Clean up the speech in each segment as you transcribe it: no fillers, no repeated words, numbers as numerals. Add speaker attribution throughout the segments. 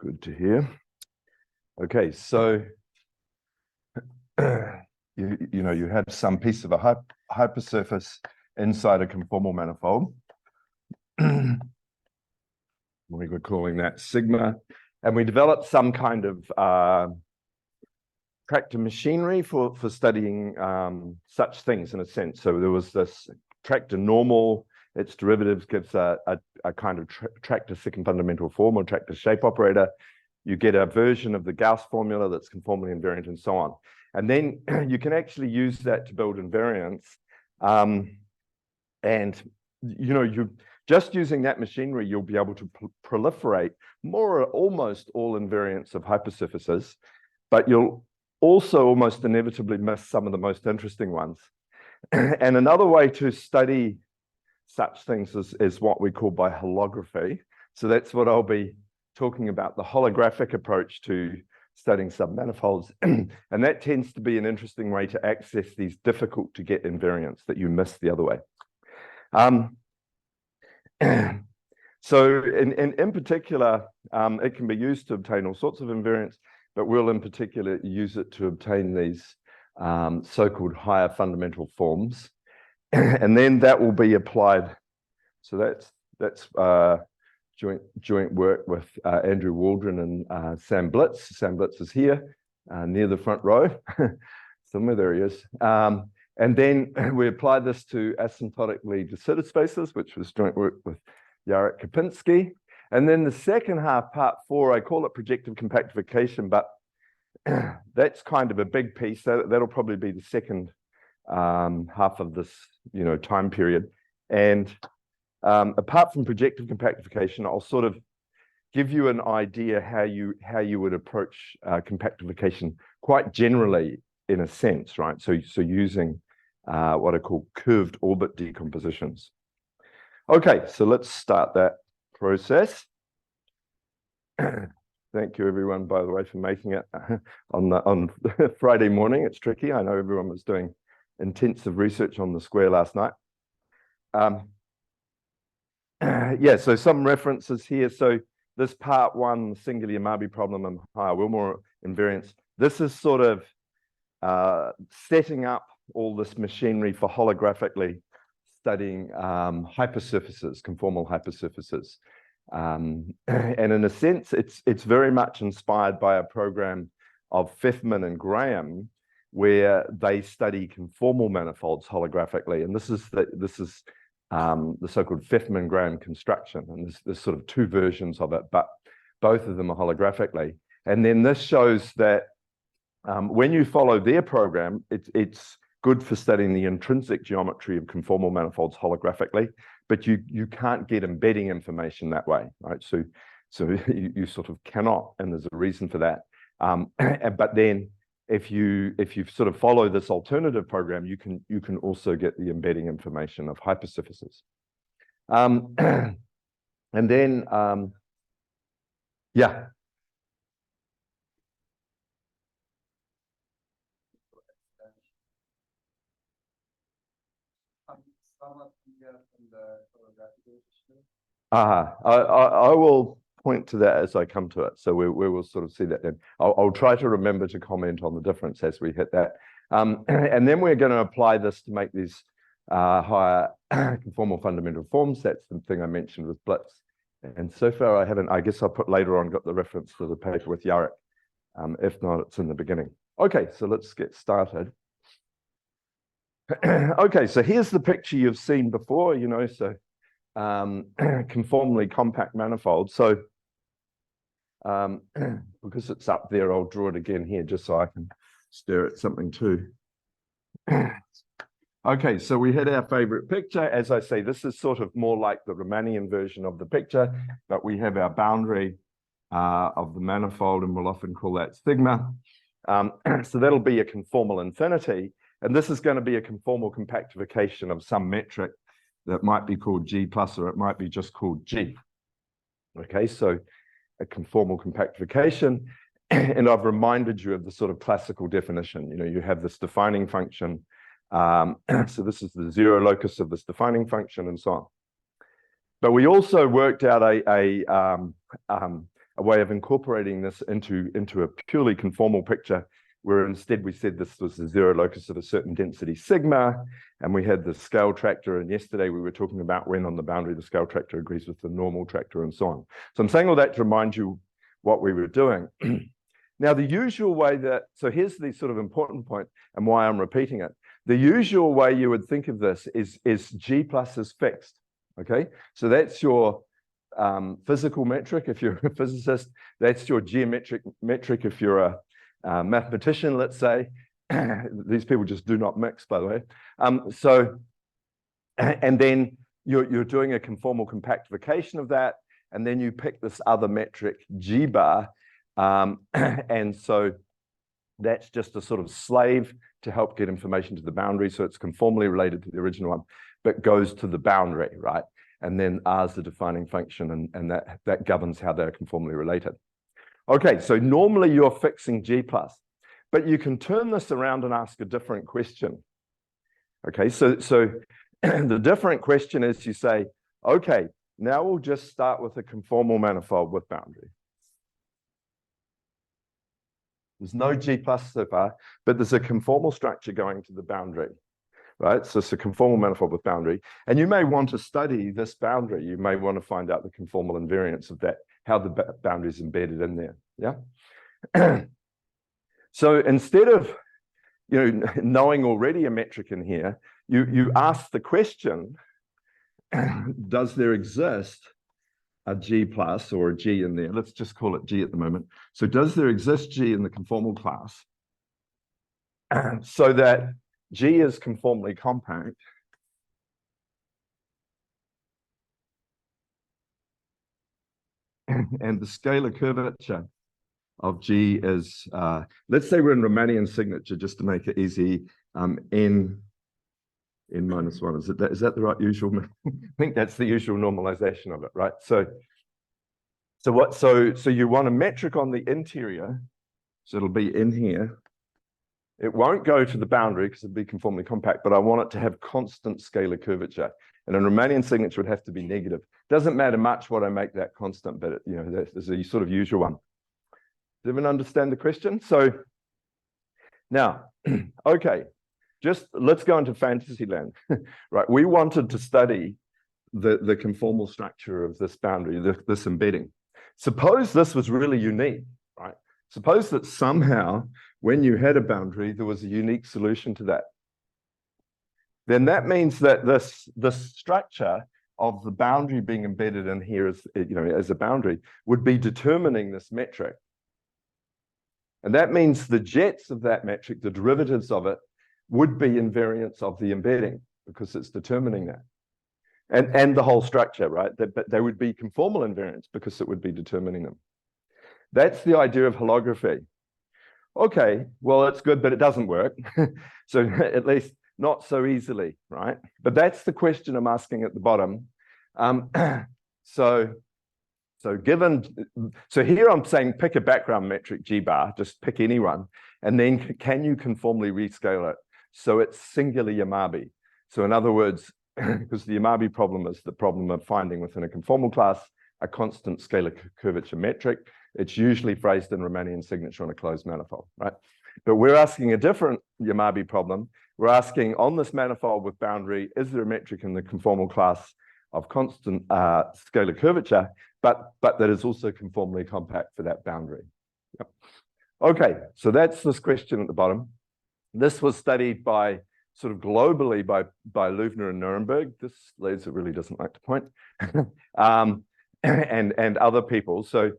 Speaker 1: Good to hear. Okay, so you had some piece of a hypersurface inside a conformal manifold. We were calling that sigma, and we developed some kind of tractor machinery for studying such things in a sense. So there was this tractor normal. Its derivatives gives a kind of tractor second fundamental form or tractor shape operator. You get a version of the Gauss formula that's conformally invariant and so on. And then you can actually use that to build invariance. And you just using that machinery, you'll be able to proliferate more or almost all invariants of hypersurfaces, but you'll also almost inevitably miss some of the most interesting ones. And another way to study such things is what we call by holography. So that's what I'll be talking about, the holographic approach to studying submanifolds. And that tends to be an interesting way to access these difficult to get invariants that you miss the other way. So in particular, it can be used to obtain all sorts of invariants, but we'll in particular use it to obtain these so-called higher fundamental forms. And then that will be applied. So that's joint work with Andrew Waldron and Sam Blitz. Sam Blitz is here near the front row. Somewhere there he is. And then we applied this to asymptotically de Sitter spaces, which was joint work with Jarek Kapinski. And then the second half, part 4, I call it projective compactification, but that's kind of a big piece. That'll probably be the second half of this time period. And apart from projective compactification, I'll sort of give you an idea how you would approach compactification quite generally, in a sense, right? So using what I call curved orbit decompositions. Okay, so let's start that process. Thank you, everyone, by the way, for making it on Friday morning. It's tricky. I know everyone was doing intensive research on the square last night. Yeah, so some references here. So this part 1, singular Yamabe problem and higher Wilmore invariance, this is sort of setting up all this machinery for holographically studying hypersurfaces, conformal hypersurfaces. And in a sense, it's very much inspired by a program of Pfeffman and Graham, where they study conformal manifolds holographically. And this is the so-called Pfeffman-Graham construction. And there's sort of 2 versions of it, but both of them are holographically. And then this shows that when you follow their program, it's good for studying the intrinsic geometry of conformal manifolds holographically, but you can't get embedding information that way, right? So you sort of cannot, and there's a reason for that. But then if you sort of follow this alternative program, you can also get the embedding information of hypersurfaces. And then yeah. I will point to that as I come to it. So we will sort of see that then. I'll try to remember to comment on the difference as we hit that. And then we're going to apply this to make these higher conformal fundamental forms. That's the thing I mentioned with Blitz. And so far I haven't, I guess I'll put later on, got the reference to the paper with Jarek. If not, it's in the beginning. Okay, so let's get started. Okay, so here's the picture you've seen before, so conformally compact manifold. So because it's up there, I'll draw it again here just so I can stare at something too. Okay, so we had our favorite picture. As I say, this is sort of more like the Riemannian version of the picture, but we have our boundary of the manifold, and we'll often call that sigma. So that'll be a conformal infinity. And this is going to be a conformal compactification of some metric that might be called G plus, or it might be just called G. Okay, so a conformal compactification. And I've reminded you of the sort of classical definition. You have this defining function. So this is the 0 locus of this defining function and so on. But we also worked out a a way of incorporating this into a purely conformal picture, where instead we said this was the zero locus of a certain density sigma, and we had the scale tractor, and yesterday we were talking about when on the boundary the scale tractor agrees with the normal tractor and so on. So I'm saying all that to remind you what we were doing. Now, the usual way so here's the sort of important point and why I'm repeating it. The usual way you would think of this is G plus is fixed, okay? So that's your physical metric if you're a physicist. That's your geometric metric if you're a mathematician, let's say. These people just do not mix, by the way. And then you're doing a conformal compactification of that, and then you pick this other metric, G bar, and so that's just a sort of slave to help get information to the boundary. So it's conformally related to the original one, but goes to the boundary, right? And then R is the defining function, and that governs how they're conformally related. Okay, so normally you're fixing G plus, but you can turn this around and ask a different question. Okay, so the different question is you say, okay, now we'll just start with a conformal manifold with boundary. There's no G plus so far, but there's a conformal structure going to the boundary, right? So it's a conformal manifold with boundary. And you may want to study this boundary. You may want to find out the conformal invariance of that, how the boundary is embedded in there, yeah? So instead of knowing already a metric in here, you ask the question, does there exist a G plus or a G in there? Let's just call it G at the moment. So does there exist G in the conformal class so that G is conformally compact and the scalar curvature of G is, let's say we're in Riemannian signature just to make it easy, n minus one. Is that the right usual? I think that's the usual normalization of it, right? So you want a metric on the interior, so it'll be in here. It won't go to the boundary because it'd be conformally compact, but I want it to have constant scalar curvature. And a Riemannian signature would have to be negative. Doesn't matter much what I make that constant, but there's a sort of usual one. Does everyone understand the question? So now, okay, just let's go into fantasy land, right? We wanted to study the conformal structure of this boundary, this embedding. Suppose this was really unique, right? Suppose that somehow when you had a boundary, there was a unique solution to that. Then that means that this structure of the boundary being embedded in here as a boundary would be determining this metric. And that means the jets of that metric, the derivatives of it, would be invariants of the embedding because it's determining that. And the whole structure, right? But they would be conformal invariants because it would be determining them. That's the idea of holography. Okay, well, it's good, but it doesn't work. So at least not so easily, right? But that's the question I'm asking at the bottom. So here I'm saying pick a background metric G bar, just pick anyone, and then can you conformally rescale it so it's singular Yamabe? So in other words, because the Yamabe problem is the problem of finding within a conformal class a constant scalar curvature metric. It's usually phrased in Riemannian signature on a closed manifold, right? But we're asking a different Yamabe problem. We're asking on this manifold with boundary, is there a metric in the conformal class of constant scalar curvature, but that is also conformally compact for that boundary? Yep. Okay, so that's this question at the bottom. This was studied by sort of globally by Louvner and Nuremberg. This laser really doesn't like to point. And other people. So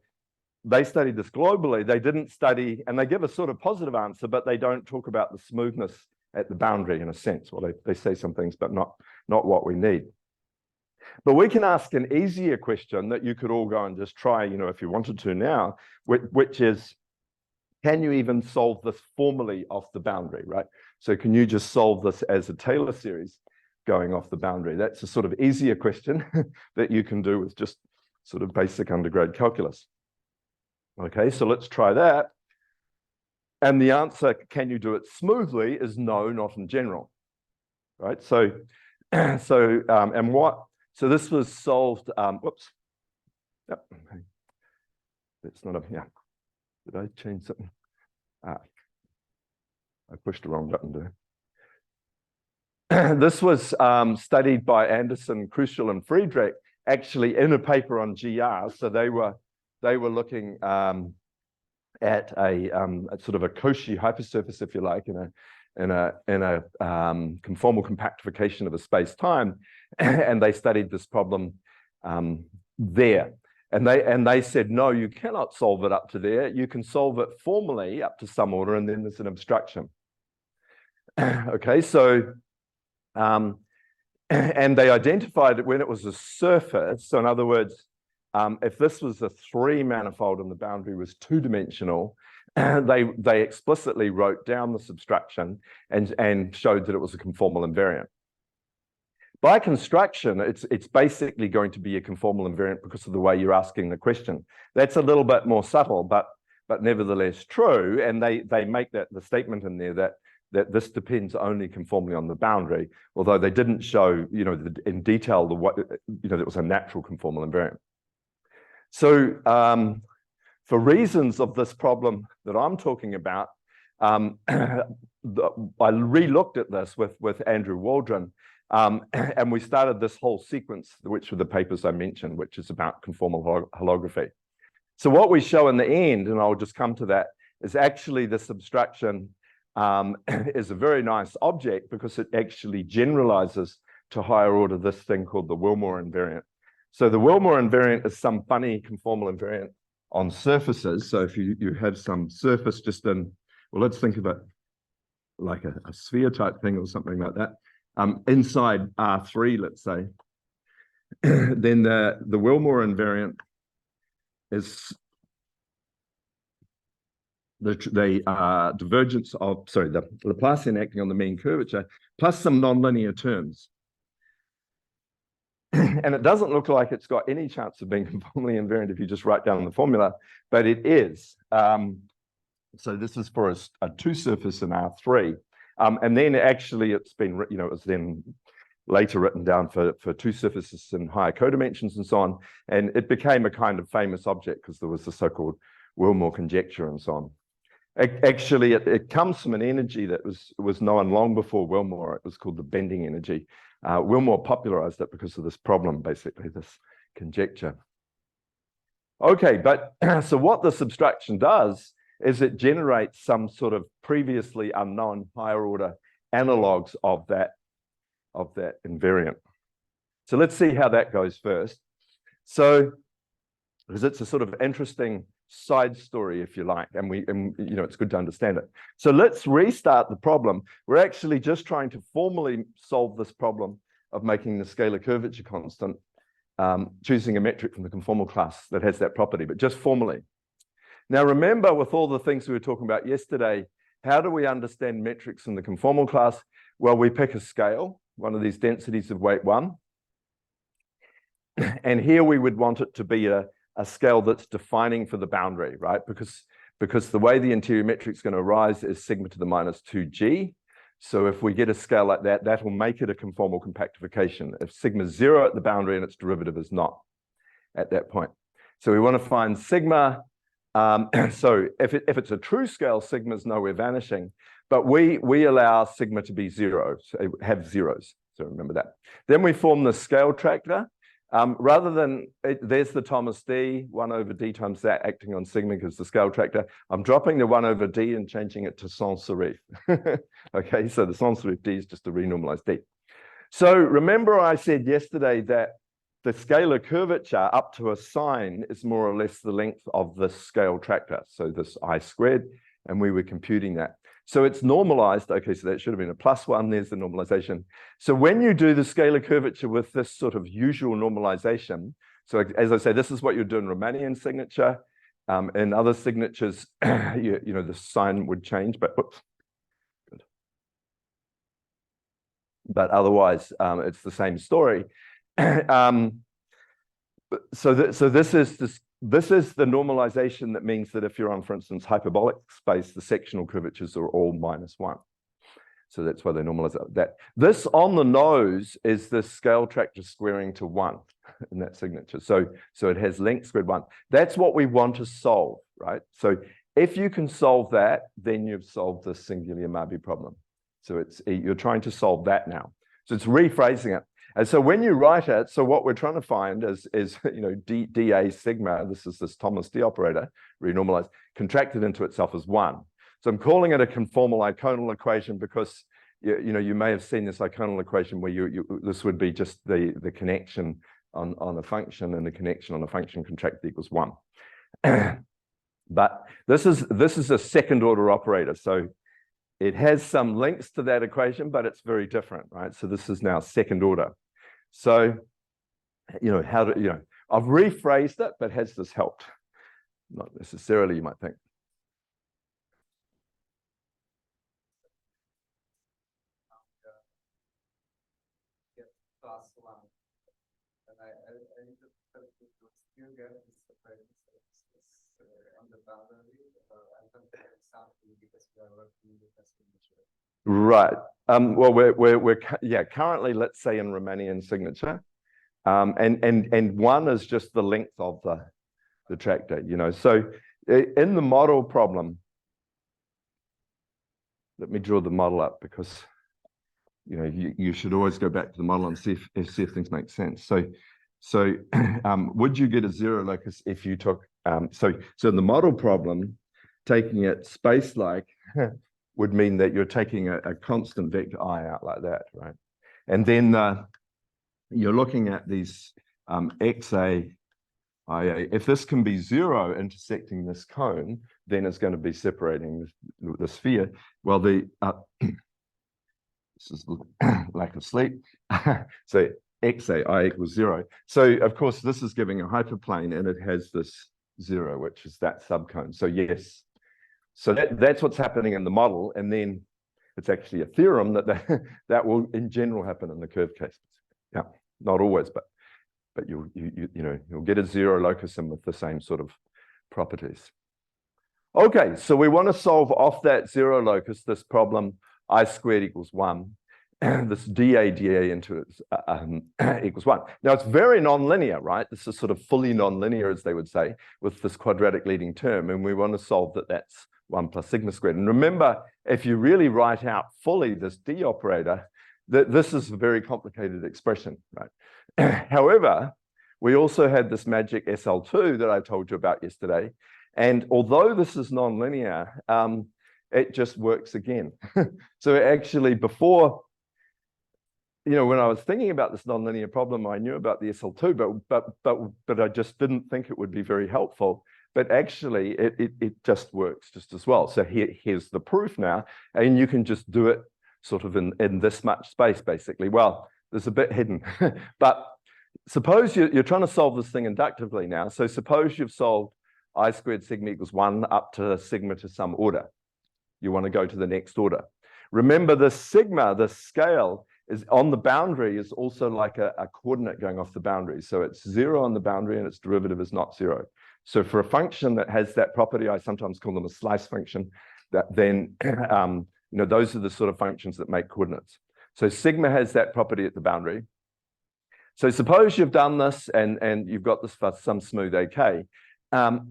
Speaker 1: they studied this globally. They didn't study, and they give a sort of positive answer, but they don't talk about the smoothness at the boundary in a sense. Well, they say some things, but not what we need. But we can ask an easier question that you could all go and just try, if you wanted to now, which is, can you even solve this formally off the boundary, right? So can you just solve this as a Taylor series going off the boundary? That's a sort of easier question that you can do with just sort of basic undergrad calculus. Okay, so let's try that. And the answer, can you do it smoothly, is no, not in general, right? So this was solved, whoops. Yep. That's not a, yeah. Did I change something? Ah, I pushed the wrong button there. This was studied by Anderson, Crucial, and Friedrich, actually in a paper on GR. So they were looking at a sort of a Cauchy hypersurface, if you like, in a conformal compactification of a space-time, and they studied this problem there. And they said, no, you cannot solve it up to there. You can solve it formally up to some order, and then there's an obstruction. Okay, so and they identified it when it was a surface. So in other words, if this was a 3 manifold and the boundary was 2-dimensional, they explicitly wrote down this obstruction and showed that it was a conformal invariant. By construction, it's basically going to be a conformal invariant because of the way you're asking the question. That's a little bit more subtle, but nevertheless true. And they make the statement in there that this depends only conformally on the boundary, although they didn't show, in detail that was a natural conformal invariant. So for reasons of this problem that I'm talking about, I re-looked at this with Andrew Waldron, and we started this whole sequence, which were the papers I mentioned, which is about conformal holography. So what we show in the end, and I'll just come to that, is actually this obstruction is a very nice object because it actually generalizes to higher order this thing called the Wilmore invariant. So the Wilmore invariant is some funny conformal invariant on surfaces. So if you have some surface just in, well, let's think of it like a sphere type thing or something like that. Inside R3, let's say, then the Wilmore invariant is the divergence of, the Laplacian acting on the mean curvature plus some nonlinear terms. And it doesn't look like it's got any chance of being conformally invariant if you just write down the formula, but it is. So this is for a 2 surface in R3. And then actually it's been, it was then later written down for 2 surfaces in higher codimensions and so on. And it became a kind of famous object because there was the so-called Wilmore conjecture and so on. Actually, it comes from an energy that was known long before Wilmore. It was called the bending energy. Wilmore popularized it because of this problem, basically, this conjecture. Okay, but so what this obstruction does is it generates some sort of previously unknown higher order analogs of that invariant. So let's see how that goes first. So, because it's a sort of interesting side story, if you like, and it's good to understand it. So let's restart the problem. We're actually just trying to formally solve this problem of making the scalar curvature constant, choosing a metric from the conformal class that has that property, but just formally. Now, remember, with all the things we were talking about yesterday, how do we understand metrics in the conformal class? Well, we pick a scale, one of these densities of weight 1. And here we would want it to be a scale that's defining for the boundary, right? Because the way the interior metric is going to arise is sigma to the minus 2g. So if we get a scale like that, that will make it a conformal compactification. If sigma is 0 at the boundary and its derivative is not at that point. So we want to find sigma. So if it's a true scale, sigma is nowhere vanishing, but we allow sigma to be 0, so have zeros. So remember that. Then we form the scale tractor. Rather than, there's the Thomas D, 1 over d times that acting on sigma because the scale tractor. I'm dropping the 1 over d and changing it to sans serif. Okay, so the sans serif d is just a renormalized d. So remember I said yesterday that the scalar curvature up to a sign is more or less the length of this scale tractor. So this I squared, and we were computing that. So it's normalized. Okay, so that should have been a +1. There's the normalization. So when you do the scalar curvature with this sort of usual normalization, so as I say, this is what you do in Riemannian signature. In other signatures, the sign would change, but whoops. Good. But otherwise, it's the same story. So this is the normalization that means that if you're on, for instance, hyperbolic space, the sectional curvatures are all -1. So that's why they normalize that. This on the nose is the scale tractor squaring to 1 in that signature. So it has length squared 1. That's what we want to solve, right? So if you can solve that, then you've solved the singular Yamabe problem. So you're trying to solve that now. So it's rephrasing it. And so when you write it, so what we're trying to find is dA sigma, this is this Thomas D operator, renormalized, contracted into itself as 1. So I'm calling it a conformal iconal equation because you may have seen this iconal equation where this would be just the connection on a function, and the connection on a function contracted equals 1. But this is a second order operator. So it has some links to that equation, but it's very different, right? So this is now second order. So, I've rephrased it, but has this helped? Not necessarily, you might think. Right. Well, we're currently, let's say, in Romanian signature, and 1 is just the length of the tractor. So in the model problem, let me draw the model up because you should always go back to the model and see if things make sense. So would you get a 0 locus if you took so in the model problem, taking it space-like would mean that you're taking a constant vector I out like that, right? And then you're looking at these XA, IA. If this can be 0 intersecting this cone, then it's going to be separating the sphere. Well, this is lack of sleep. So XA, I equals 0. So, of course, this is giving a hyperplane, and it has this 0, which is that subcone. So, yes. So that's what's happening in the model, and then it's actually a theorem that will in general happen in the curve cases. Yeah, not always, but you'll get a 0 locus in with the same sort of properties. Okay, so we want to solve off that 0 locus this problem I squared equals 1, and this dA into it equals 1. Now it's very nonlinear, right? This is sort of fully nonlinear, as they would say, with this quadratic leading term, and we want to solve that's 1 plus sigma squared. And remember, if you really write out fully this D operator, this is a very complicated expression, right? However, we also had this magic SL2 that I told you about yesterday. And although this is nonlinear, it just works again. So actually before, when I was thinking about this nonlinear problem, I knew about the SL2, but I just didn't think it would be very helpful. But actually, it just works just as well. So here's the proof now, and you can just do it sort of in this much space, basically. Well, there's a bit hidden, but suppose you're trying to solve this thing inductively now. So suppose you've solved I squared sigma equals 1 up to sigma to some order. You want to go to the next order. Remember, the sigma, the scale, is on the boundary is also like a coordinate going off the boundary. So it's 0 on the boundary, and its derivative is not 0. So for a function that has that property, I sometimes call them a slice function, that then, those are the sort of functions that make coordinates. So sigma has that property at the boundary. So suppose you've done this and you've got this for some smooth AK. The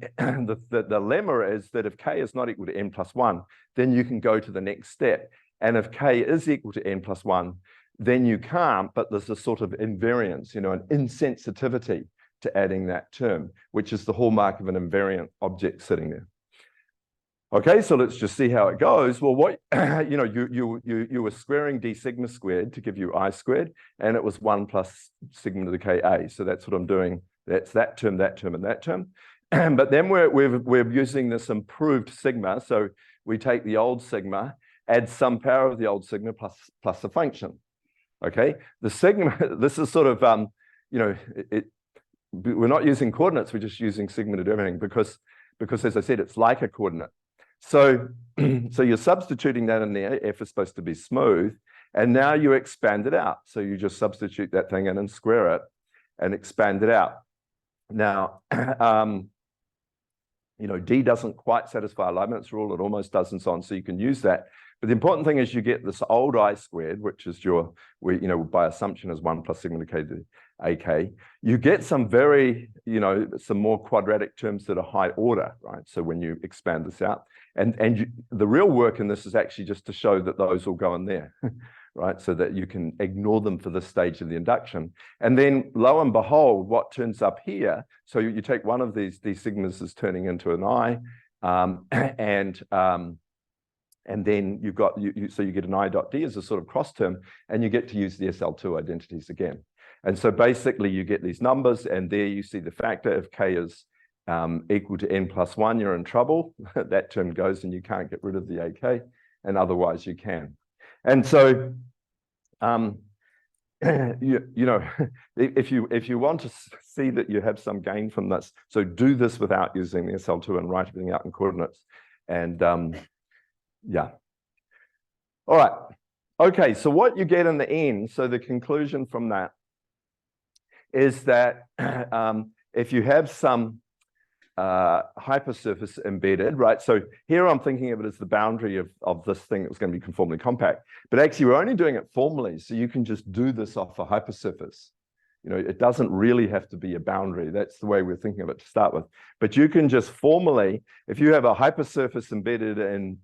Speaker 1: lemma is that if k is not equal to n plus 1, then you can go to the next step. And if k is equal to n plus 1, then you can't, but there's a sort of invariance, an insensitivity to adding that term, which is the hallmark of an invariant object sitting there. Okay, so let's just see how it goes. Well, what you were squaring d sigma squared to give you I squared, and it was 1 plus sigma to the ka. So that's what I'm doing. That's that term, and that term. But then we're using this improved sigma. So we take the old sigma, add some power of the old sigma plus a function. Okay, the sigma. This is sort of we're not using coordinates. We're just using sigma to do everything because as I said, it's like a coordinate. So you're substituting that in there. F is supposed to be smooth, and now you expand it out. So you just substitute that thing in and square it, and expand it out. Now, D doesn't quite satisfy Leibniz rule. It almost does, and so on. So you can use that. But the important thing is you get this old I squared, which is your, by assumption is 1 plus sigma k to AK. You get some very, some more quadratic terms that are high order, right? So when you expand this out, the real work in this is actually just to show that those will go in there, right? So that you can ignore them for this stage of the induction. And then lo and behold, what turns up here, so you take one of these sigmas is turning into an I, and then you've got, so you get an I dot D as a sort of cross term, and you get to use the SL2 identities again. And so basically you get these numbers, and there you see the factor. If K is equal to N plus 1, you're in trouble. That term goes and you can't get rid of the AK, and otherwise you can. And so, if you want to see that you have some gain from this, so do this without using the SL2 and write everything out in coordinates. And yeah. All right. Okay, so what you get in the end, so the conclusion from that is that if you have some hypersurface embedded, right? So here I'm thinking of it as the boundary of this thing that's going to be conformally compact. But actually, we're only doing it formally, so you can just do this off a hypersurface. It doesn't really have to be a boundary. That's the way we're thinking of it to start with. But you can just formally, if you have a hypersurface embedded in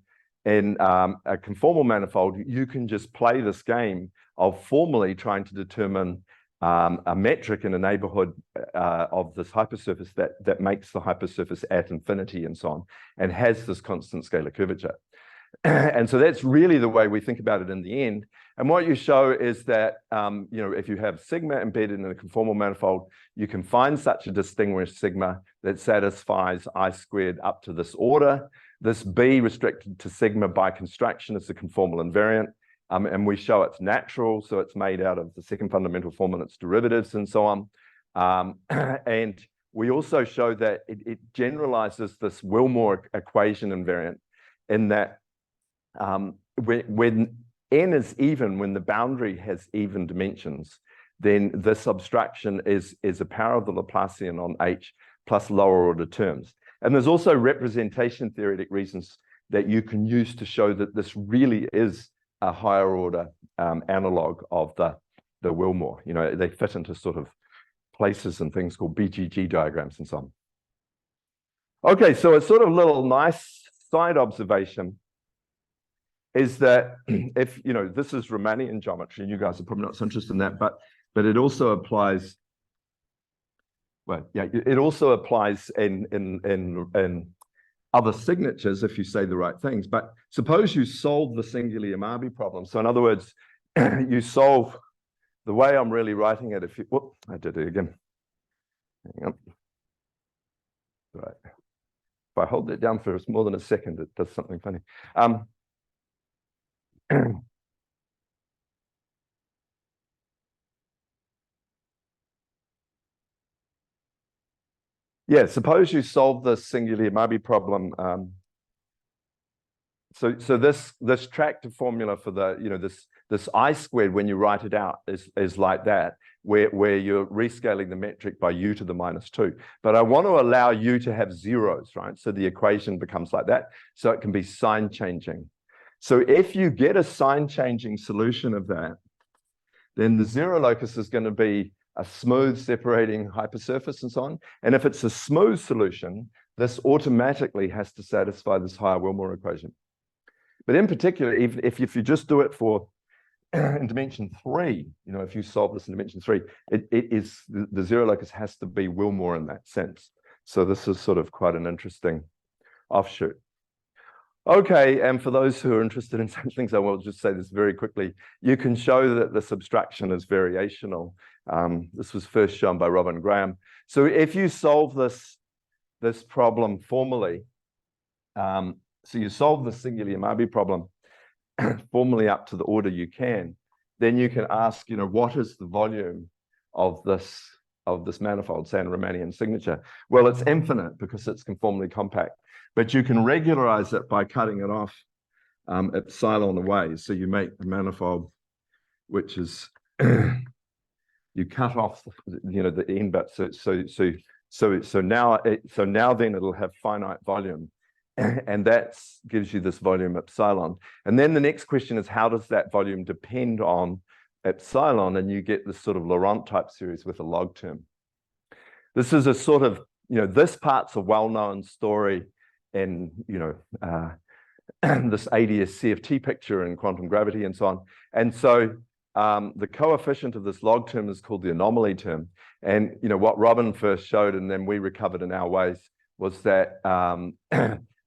Speaker 1: a conformal manifold, you can just play this game of formally trying to determine a metric in a neighborhood of this hypersurface that makes the hypersurface at infinity and so on, and has this constant scalar curvature. And so that's really the way we think about it in the end. And what you show is that, if you have sigma embedded in a conformal manifold, you can find such a distinguished sigma that satisfies I squared up to this order. This B restricted to sigma by construction is the conformal invariant. And we show it's natural, so it's made out of the second fundamental form and its derivatives and so on. And we also show that it generalizes this Wilmore equation invariant in that when n is even, when the boundary has even dimensions, then this obstruction is a power of the Laplacian on H plus lower order terms. And there's also representation theoretic reasons that you can use to show that this really is a higher order analog of the Wilmore. They fit into sort of places and things called BGG diagrams and so on. Okay, so a sort of little nice side observation is that if, this is Riemannian geometry, and you guys are probably not so interested in that, but it also applies, well, yeah, it also applies in other signatures if you say the right things. But suppose you solve the singular Yamabe problem. So in other words, you solve the way I'm really writing it. Whoop, I did it again. Hang on. Right. If I hold it down for more than a second, it does something funny. Yeah, suppose you solve this singular Yamabe problem. So this tractive formula for the this I squared, when you write it out, is like that, where you're rescaling the metric by u to the -2. But I want to allow u to have zeros, right? So the equation becomes like that, so it can be sign changing. So if you get a sign changing solution of that, then the zero locus is going to be a smooth separating hypersurface and so on. And if it's a smooth solution, this automatically has to satisfy this higher Wilmore equation. But in particular, if you just do it for in dimension 3, if you solve this in dimension 3, it is the zero locus has to be Wilmore in that sense. So this is sort of quite an interesting offshoot. Okay, and for those who are interested in some things, I will just say this very quickly. You can show that the subtraction is variational. This was first shown by Robin Graham. So if you solve this problem formally, so you solve the singular Yamabe problem formally up to the order you can, then you can ask, what is the volume of this manifold, say in Riemannian signature? Well, it's infinite because it's conformally compact. But you can regularize it by cutting it off epsilon away. So you make a manifold which is you cut off the end bit. So now then it'll have finite volume, and that gives you this volume epsilon. And then the next question is, how does that volume depend on epsilon? And you get this sort of Laurent type series with a log term. This is a sort of, this part's a well-known story in, this ADS CFT picture in quantum gravity and so on. And so the coefficient of this log term is called the anomaly term. And what Robin first showed, and then we recovered in our ways, was that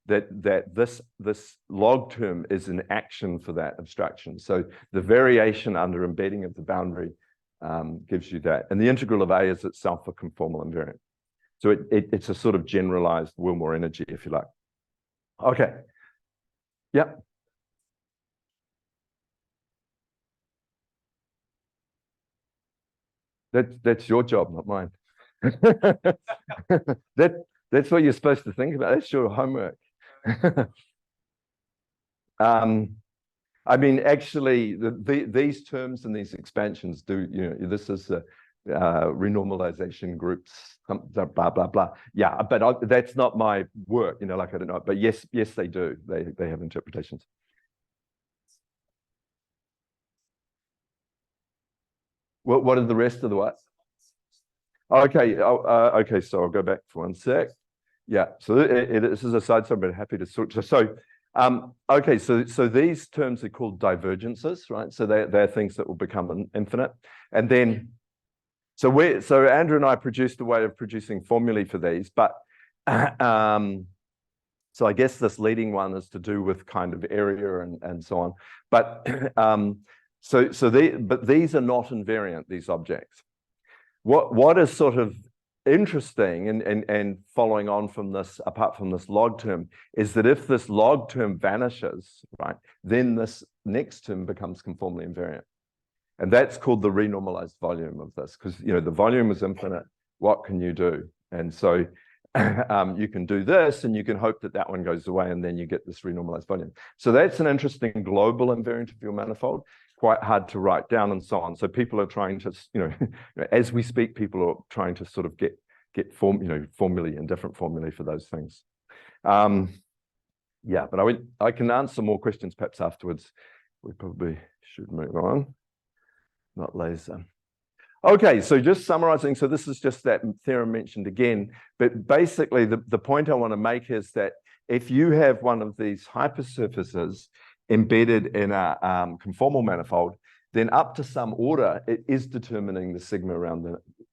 Speaker 1: this log term is an action for that abstraction. So the variation under embedding of the boundary gives you that. And the integral of A is itself a conformal invariant. So it's a sort of generalized Wilmore energy, if you like. Okay. Yep. That's your job, not mine. That's what you're supposed to think about. That's your homework. I mean, actually, these terms and these expansions do, this is a renormalization groups, blah, blah, blah. Yeah, but that's not my work, like I don't know. But yes, they do. They have interpretations. What are the rest of the what? Okay, okay, so I'll go back for 1 sec. Yeah, so this is a side story, but happy to sort. So, okay, so these terms are called divergences, right? So they're things that will become infinite. And then, so Andrew and I produced a way of producing formulae for these, but so I guess this leading one is to do with kind of area and so on. But but these are not invariant, these objects. What is sort of interesting and following on from this, apart from this log term, is that if this log term vanishes, right, then this next term becomes conformally invariant. And that's called the renormalized volume of this, because the volume is infinite. What can you do? And so you can do this, and you can hope that that one goes away, and then you get this renormalized volume. So that's an interesting global invariant of your manifold. Quite hard to write down and so on. So people are trying to, as we speak, people are trying to sort of get formulae and different formulae for those things. Yeah, but I can answer more questions perhaps afterwards. We probably should move on. Not laser. Okay, so just summarizing. So this is just that theorem mentioned again. But basically, the point I want to make is that if you have one of these hypersurfaces embedded in a conformal manifold, then up to some order, it is determining the sigma around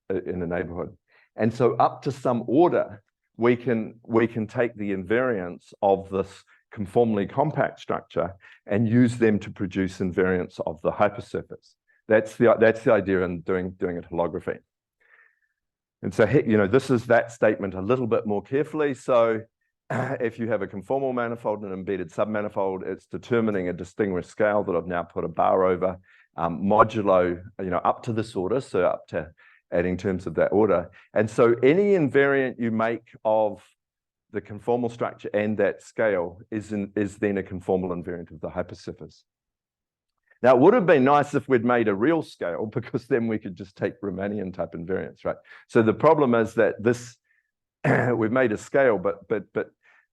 Speaker 1: in the neighborhood. And so up to some order, we can take the invariants of this conformally compact structure and use them to produce invariants of the hypersurface. That's the idea in doing a holography. And so, this is that statement a little bit more carefully. So if you have a conformal manifold and an embedded submanifold, it's determining a distinguished scale that I've now put a bar over, modulo, up to this order, so up to adding terms of that order. And so any invariant you make of the conformal structure and that scale is then a conformal invariant of the hypersurface. Now, it would have been nice if we'd made a real scale, because then we could just take Riemannian type invariants, right? So the problem is that this, we've made a scale, but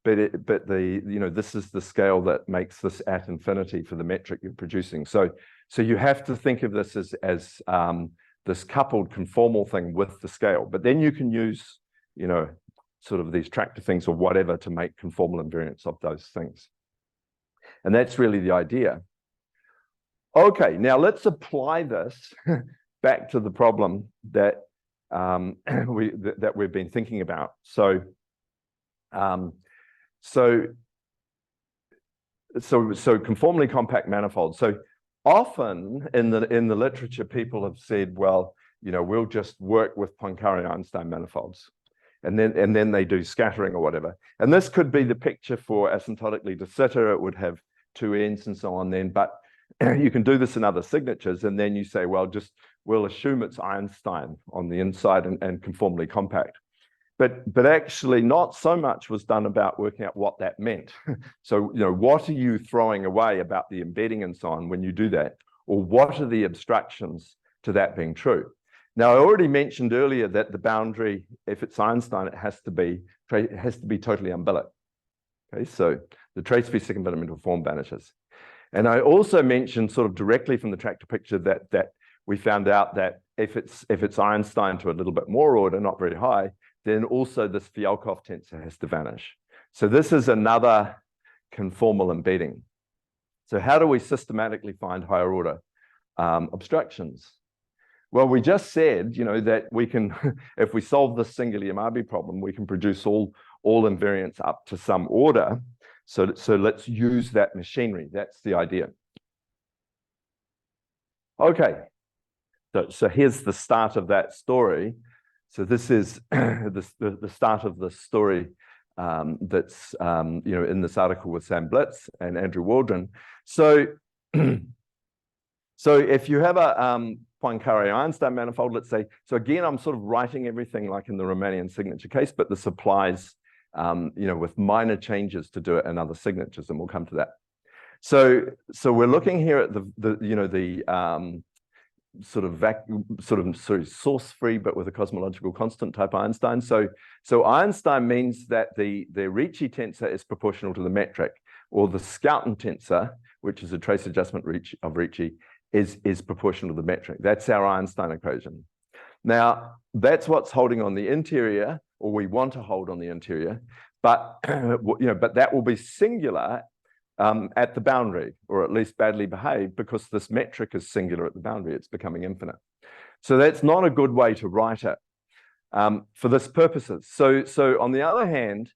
Speaker 1: this is the scale that makes this at infinity for the metric you're producing. So you have to think of this as this coupled conformal thing with the scale, but then you can use, sort of these tractor things or whatever to make conformal invariants of those things. And that's really the idea. Okay, now let's apply this back to the problem that we've been thinking about. So conformally compact manifolds. So often in the literature, people have said, well, we'll just work with Poincare-Einstein manifolds, and then they do scattering or whatever. And this could be the picture for asymptotically de Sitter. It would have two ends and so on then, but you can do this in other signatures, and then you say, well, we'll assume it's Einstein on the inside and conformally compact. But actually not so much was done about working out what that meant. So, what are you throwing away about the embedding and so on when you do that? Or what are the abstractions to that being true? Now, I already mentioned earlier that the boundary, if it's Einstein, it has to be totally umbilic. Okay, so the trace-free second fundamental form vanishes. And I also mentioned sort of directly from the tractor picture that we found out that if it's Einstein to a little bit more order, not very high, then also this Fialkov tensor has to vanish. So this is another conformal embedding. So how do we systematically find higher order obstructions? Well, we just said, that we can, if we solve this singular Yamabe problem, we can produce all invariants up to some order. So let's use that machinery. That's the idea. Okay. So here's the start of that story. So this is the start of the story that's in this article with Sam Blitz and Andrew Waldron. So if you have a Poincaré-Einstein manifold, let's say, so again, I'm sort of writing everything like in the Romanian signature case, but this applies, with minor changes to do it in other signatures, and we'll come to that. So we're looking here at the source-free, but with a cosmological constant type Einstein. So Einstein means that the Ricci tensor is proportional to the metric, or the Schouten tensor, which is a trace adjustment of Ricci, is proportional to the metric. That's our Einstein equation. Now, that's what's holding on the interior, or we want to hold on the interior, but but that will be singular at the boundary, or at least badly behaved, because this metric is singular at the boundary. It's becoming infinite. So that's not a good way to write it for this purposes. So on the other hand,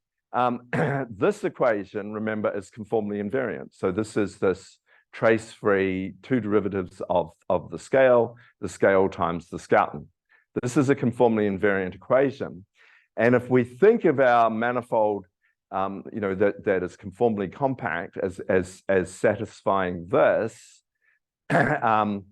Speaker 1: this equation, remember, is conformally invariant. So this is this trace-free two derivatives of the scale times the Schouten. This is a conformally invariant equation. And if we think of our manifold that is conformally compact as satisfying this, then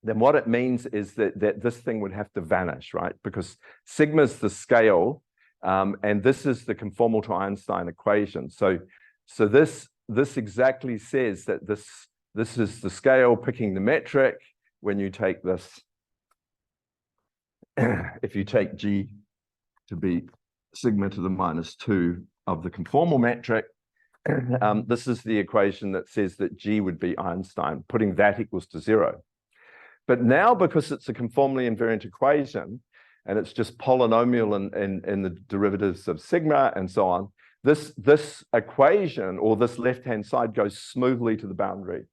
Speaker 1: what it means is that this thing would have to vanish, right? Because sigma is the scale, and this is the conformal to Einstein equation. So this exactly says that this is the scale picking the metric when you take this. If you take G to be sigma to the -2 of the conformal metric, this is the equation that says that G would be Einstein, putting that equals to 0. But now, because it's a conformally invariant equation, and it's just polynomial in the derivatives of sigma and so on, this equation, or this left-hand side, goes smoothly to the boundary.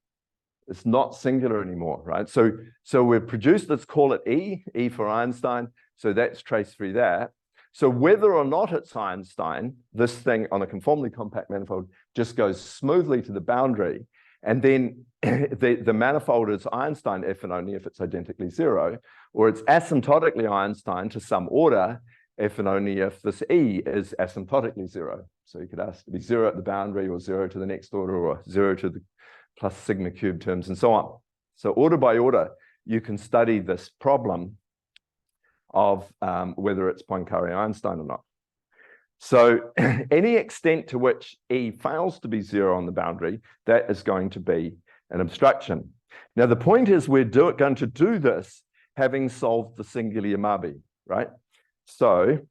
Speaker 1: It's not singular anymore, right? So we've produced, let's call it E for Einstein. So that's trace-free there. So whether or not it's Einstein, this thing on a conformally compact manifold just goes smoothly to the boundary. And then the manifold is Einstein if and only if it's identically 0, or it's asymptotically Einstein to some order if and only if this E is asymptotically 0. So you could ask to be 0 at the boundary, or 0 to the next order, or 0 to the plus sigma cube terms, and so on. So order by order, you can study this problem of whether it's Poincaré-Einstein or not. So any extent to which E fails to be 0 on the boundary, that is going to be an obstruction. Now, the point is we're going to do this having solved the singular Yamabe, right? So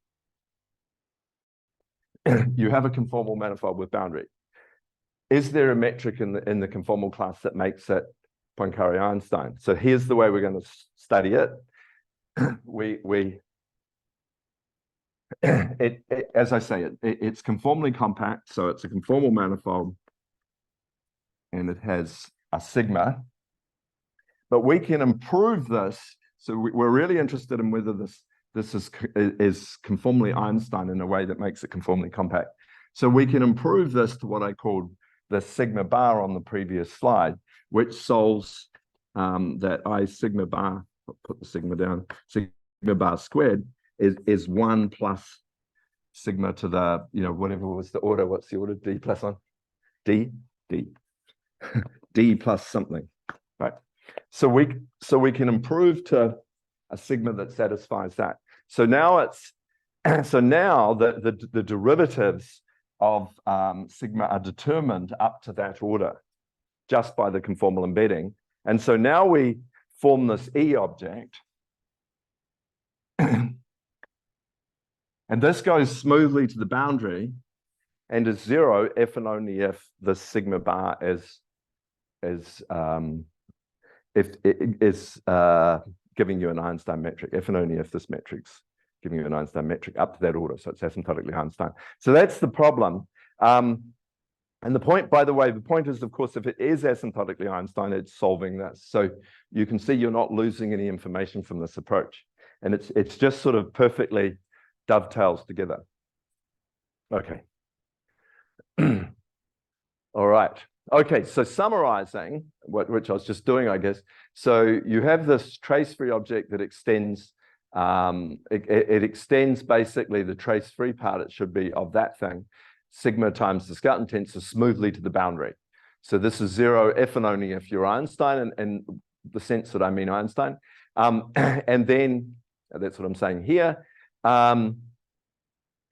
Speaker 1: you have a conformal manifold with boundary. Is there a metric in the conformal class that makes it Poincaré-Einstein? So here's the way we're going to study it. As I say, it's conformally compact, so it's a conformal manifold, and it has a sigma. But we can improve this. So we're really interested in whether this is conformally Einstein in a way that makes it conformally compact. So we can improve this to what I called the sigma bar on the previous slide, which solves that I sigma bar, I'll put the sigma down, sigma bar squared is 1 plus sigma to the, whatever was the order, what's the order, D plus 1? D plus something, right? So we can improve to a sigma that satisfies that. So now the derivatives of sigma are determined up to that order just by the conformal embedding. And so now we form this E object. And this goes smoothly to the boundary. and is 0 if and only if the sigma bar is giving you an Einstein metric, if and only if this metric's giving you an Einstein metric up to that order. So it's asymptotically Einstein. So that's the problem. And the point, by the way, the point is, of course, if it is asymptotically Einstein, it's solving this. So you can see you're not losing any information from this approach. And it's just sort of perfectly dovetails together. Okay. All right. Okay, so summarizing, which I was just doing, I guess. So you have this trace-free object that extends, it extends basically the trace-free part, it should be, of that thing, sigma times the Skelton tensor smoothly to the boundary. So this is 0 if and only if you're Einstein, in the sense that I mean Einstein. And then, that's what I'm saying here. And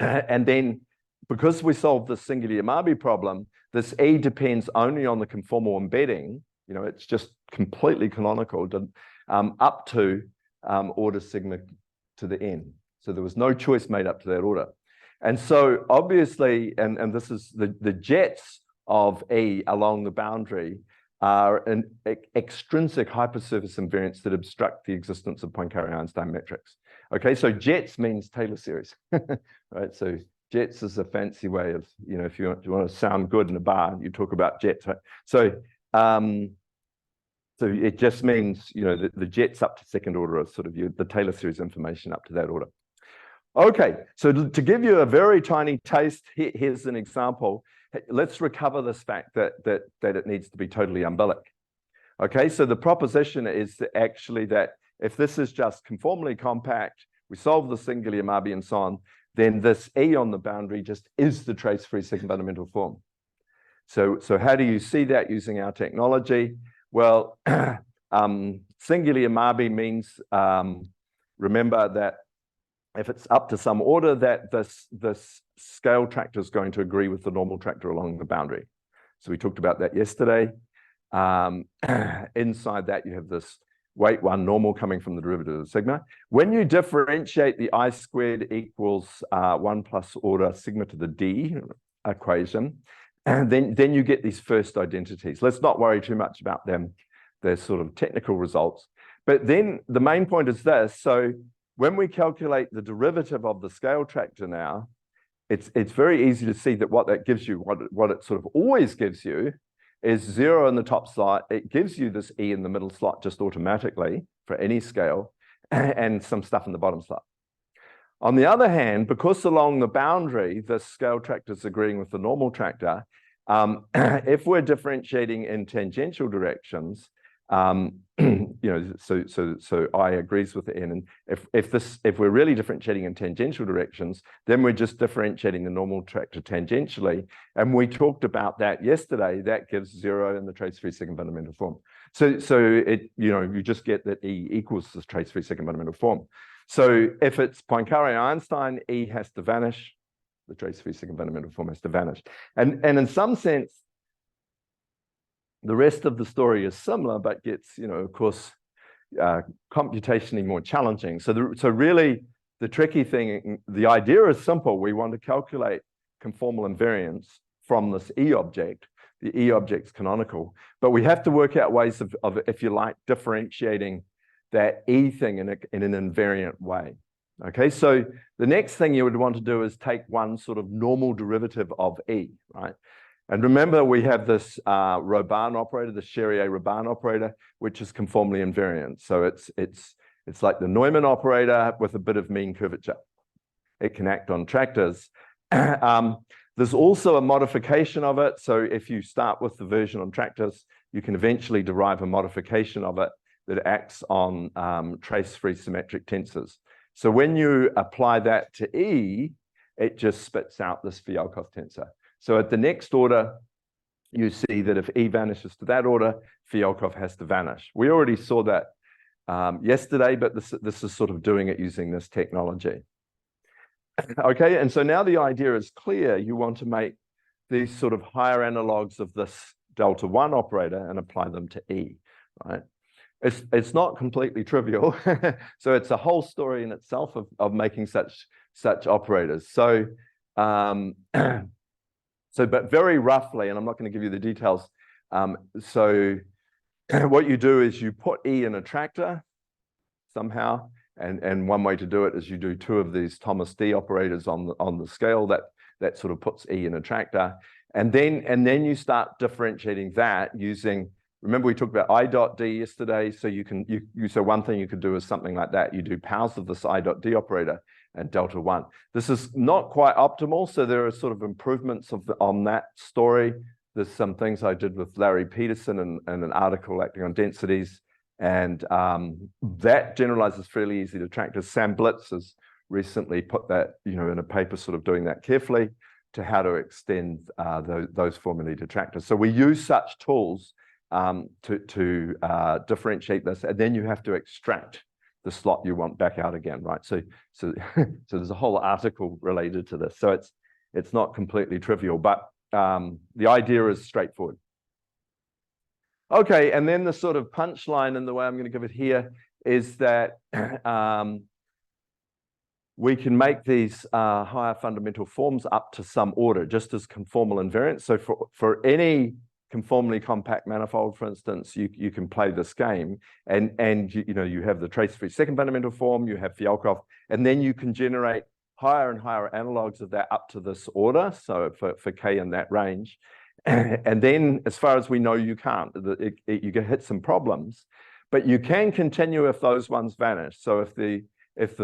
Speaker 1: then, because we solved the singular Yamabe problem, this E depends only on the conformal embedding. You know, it's just completely canonical up to order sigma to the n. So there was no choice made up to that order. And so obviously, and this is the jets of E along the boundary are an extrinsic hypersurface invariants that obstruct the existence of Poincare-Einstein metrics. Okay, so jets means Taylor series, right? So jets is a fancy way of, you know, if you want to sound good in a bar, you talk about jets, right? So, so it just means, you know, the jets up to second order are sort of the Taylor series information up to that order. Okay, so to give you a very tiny taste, here's an example. Let's recover this fact that it needs to be totally umbilic. Okay, so the proposition is that actually that if this is just conformally compact, we solve the singular Yamabe and so on, then this E on the boundary just is the trace-free second fundamental form. So how do you see that using our technology? Well, singular Yamabe means, remember that if it's up to some order, that this scale tractor is going to agree with the normal tractor along the boundary. So we talked about that yesterday. Inside that, you have this weight 1 normal coming from the derivative of sigma. When you differentiate the I squared equals 1 plus order sigma to the D equation, and then you get these first identities. Let's not worry too much about them. They're sort of technical results. But then the main point is this. So when we calculate the derivative of the scale tractor now, it's very easy to see that what that gives you, what it sort of always gives you, is 0 in the top slot. It gives you this E in the middle slot just automatically for any scale, and some stuff in the bottom slot. On the other hand, because along the boundary, the scale tractor is agreeing with the normal tractor, if we're differentiating in tangential directions, you know, so I agrees with the N, and if we're really differentiating in tangential directions, then we're just differentiating the normal tractor tangentially, and we talked about that yesterday. That gives 0 in the trace-free second fundamental form. So it, you know, you just get that E equals this trace-free second fundamental form. So if it's Poincare-Einstein, E has to vanish. The trace-free second fundamental form has to vanish, and in some sense, the rest of the story is similar, but gets, you know, of course, computationally more challenging. So really, the tricky thing, the idea is simple. We want to calculate conformal invariance from this E object. The E object's canonical, but we have to work out ways of if you like, differentiating that E thing in an invariant way. Okay, so the next thing you would want to do is take one sort of normal derivative of E, right? And remember, we have this Robin operator, the Cherrier-Robin operator, which is conformally invariant. So it's like the Neumann operator with a bit of mean curvature. It can act on tractors. There's also a modification of it. So if you start with the version on tractors, you can eventually derive a modification of it that acts on trace-free symmetric tensors. So when you apply that to E, it just spits out this Fialkov tensor. So at the next order, you see that if E vanishes to that order, Fialkov has to vanish. We already saw that yesterday, but this is sort of doing it using this technology. Okay, and so now the idea is clear. You want to make these sort of higher analogs of this delta 1 operator and apply them to E, right? It's not completely trivial. So it's a whole story in itself of making such operators. So So, but very roughly, and I'm not going to give you the details. So what you do is you put E in a tractor somehow, and one way to do it is you do 2 of these Thomas D operators on the scale that sort of puts E in a tractor, and then you start differentiating that using. Remember we talked about I dot D yesterday, so so one thing you could do is something like that. You do powers of this I dot D operator and delta 1. This is not quite optimal, so there are sort of improvements on that story. There's some things I did with Larry Peterson and an article acting on densities, and that generalizes fairly easy to tractors. Sam Blitz has recently put that, in a paper sort of doing that carefully to how to extend those formulae to tractors. So we use such tools to differentiate this, and then you have to extract the slot you want back out again, right? So there's a whole article related to this. So it's not completely trivial, but the idea is straightforward. Okay, and then the sort of punchline, and the way I'm going to give it here, is that we can make these higher fundamental forms up to some order, just as conformal invariants. So for any conformally compact manifold, for instance, you can play this game, and you have the trace for each second fundamental form, you have Fialkov, and then you can generate higher and higher analogs of that up to this order. So for K in that range, and then as far as we know, you can't. You can hit some problems, but you can continue if those ones vanish. So if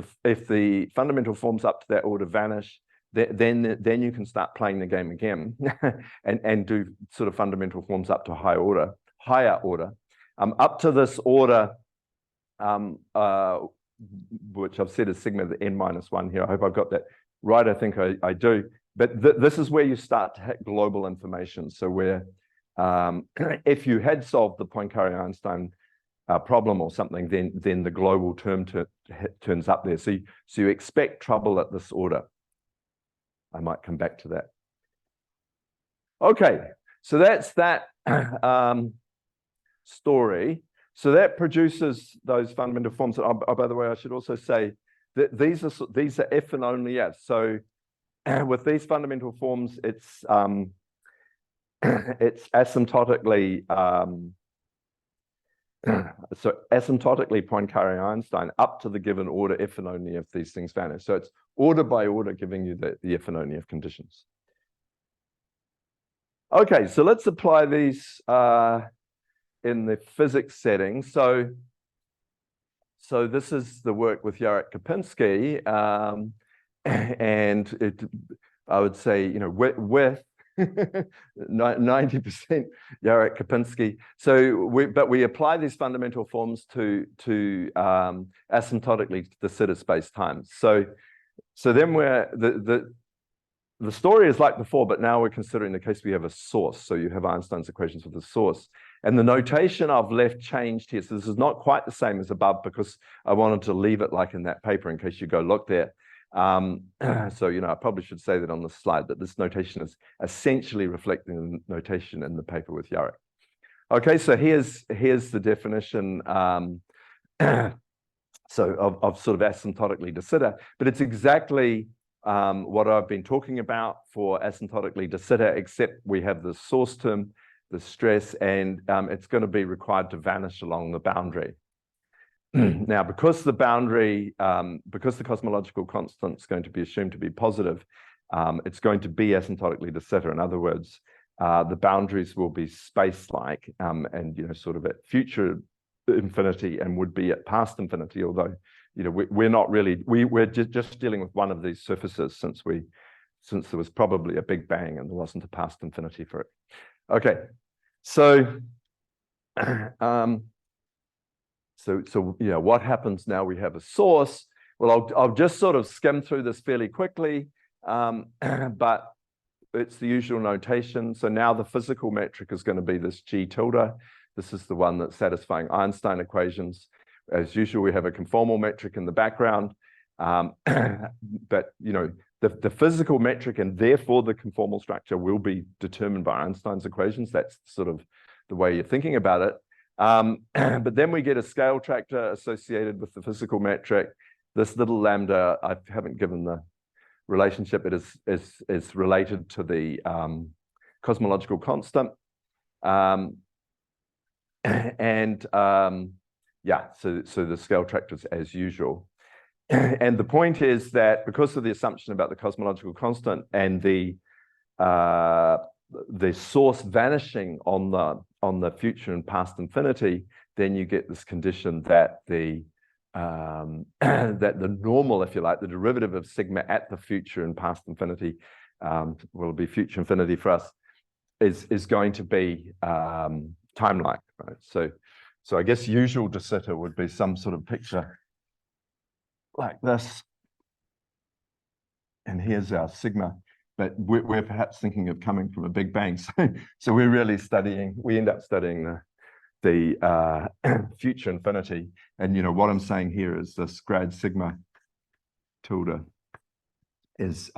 Speaker 1: the fundamental forms up to that order vanish, then you can start playing the game again and do sort of fundamental forms up to higher order. Up to this order, which I've said is sigma the n-1 here. I hope I've got that right. I think I do. But this is where you start to hit global information. So where if you had solved the Poincaré-Einstein problem or something, then the global term turns up there. So you expect trouble at this order. I might come back to that. Okay, so that's that story. So that produces those fundamental forms. Oh, by the way, I should also say that these are if and only if. So with these fundamental forms, it's asymptotically so asymptotically Poincaré-Einstein up to the given order if and only if these things vanish. So it's order by order giving you the if and only if conditions. Okay, so let's apply these in the physics setting. So this is the work with Jarek-Kapinski, and I would say, with 90% Jarek-Kapinski. But we apply these fundamental forms to asymptotically de Sitter space-time. So then the story is like before, but now we're considering the case we have a source. So you have Einstein's equations with a source. And the notation I've left changed here. So this is not quite the same as above because I wanted to leave it like in that paper in case you go look there. So, I probably should say that on the slide, that this notation is essentially reflecting the notation in the paper with Jarek. Okay, so here's the definition of sort of asymptotically de Sitter, but it's exactly what I've been talking about for asymptotically de Sitter, except we have the source term, the stress, and it's going to be required to vanish along the boundary. Now, because the boundary, because the cosmological constant is going to be assumed to be positive, it's going to be asymptotically de Sitter. In other words, the boundaries will be space-like, and sort of at future infinity and would be at past infinity. Although, we're not really, we're just dealing with one of these surfaces since there was probably a big bang and there wasn't a past infinity for it. Okay, so. So what happens now? We have a source. Well, I'll just sort of skim through this fairly quickly, but it's the usual notation. So now the physical metric is going to be this G tilde. This is the one that's satisfying Einstein equations. As usual, we have a conformal metric in the background, but the physical metric and therefore the conformal structure will be determined by Einstein's equations. That's sort of the way you're thinking about it. But then we get a scale tractor associated with the physical metric. This little lambda, I haven't given the relationship. It is related to the cosmological constant. Yeah, so the scale tractors as usual. And the point is that because of the assumption about the cosmological constant and the source vanishing on the future and past infinity, then you get this condition that the normal, if you like, the derivative of sigma at the future and past infinity, will be future infinity for us, is going to be time-like, right? So I guess usual de Sitter would be some sort of picture like this. And here's our sigma, but we're perhaps thinking of coming from a Big Bang. So we're really we end up studying the future infinity. And, you know, what I'm saying here is this grad sigma tilde is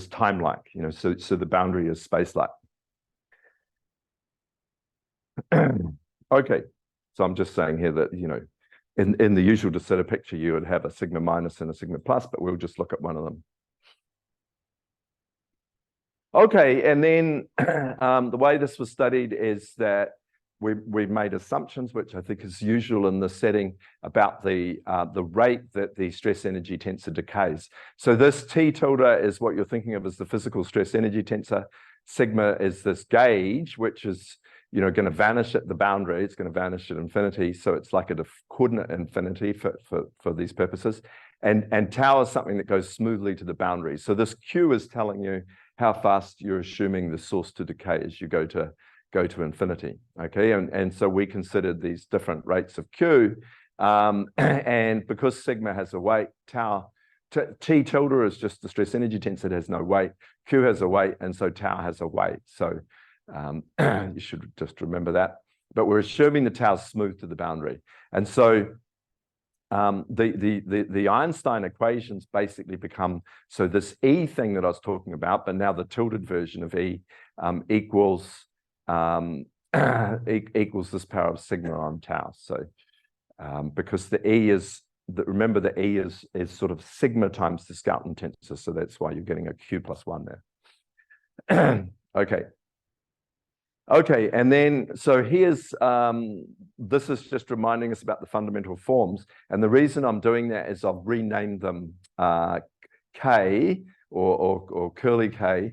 Speaker 1: time-like, you know, so the boundary is space-like. Okay, so I'm just saying here that, you know, in the usual de Sitter picture, you would have a sigma minus and a sigma plus, but we'll just look at one of them. Okay, and then the way this was studied is that we've made assumptions, which I think is usual in this setting, about the rate that the stress energy tensor decays. So this T tilde is what you're thinking of as the physical stress energy tensor. Sigma is this gauge, which is, you know, going to vanish at the boundary. It's going to vanish at infinity. So it's like a coordinate infinity for these purposes. And tau is something that goes smoothly to the boundary. So this Q is telling you how fast you're assuming the source to decay as you go to infinity. Okay, and so we considered these different rates of Q. And because sigma has a weight, T tilde is just the stress energy tensor, it has no weight. Q has a weight, and so tau has a weight. So you should just remember that. But we're assuming the tau is smooth to the boundary. And so the Einstein equations basically become, so this E thing that I was talking about, but now the tilted version of E equals this power of sigma on tau. So because the E is, remember the E is sort of sigma times the Scouten tensor, so that's why you're getting a Q plus 1 there. Okay, and then, so here's, this is just reminding us about the fundamental forms. And the reason I'm doing that is I've renamed them K or curly K.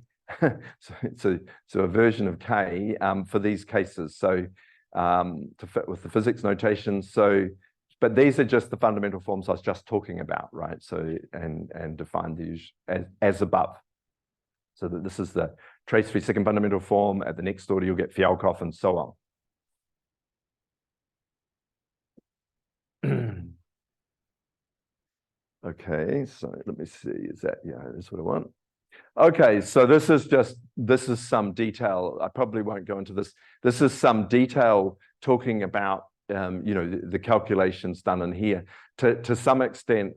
Speaker 1: so a version of K for these cases. So to fit with the physics notation. So, but these are just the fundamental forms I was just talking about, right? So, and define these as above. So that this is the trace-free second fundamental form. At the next order, you'll get Fialkov and so on. Okay, so let me see, is that, yeah, that's what I want. Okay, so this is some detail. I probably won't go into this. This is some detail talking about, you know, the calculations done in here. To some extent,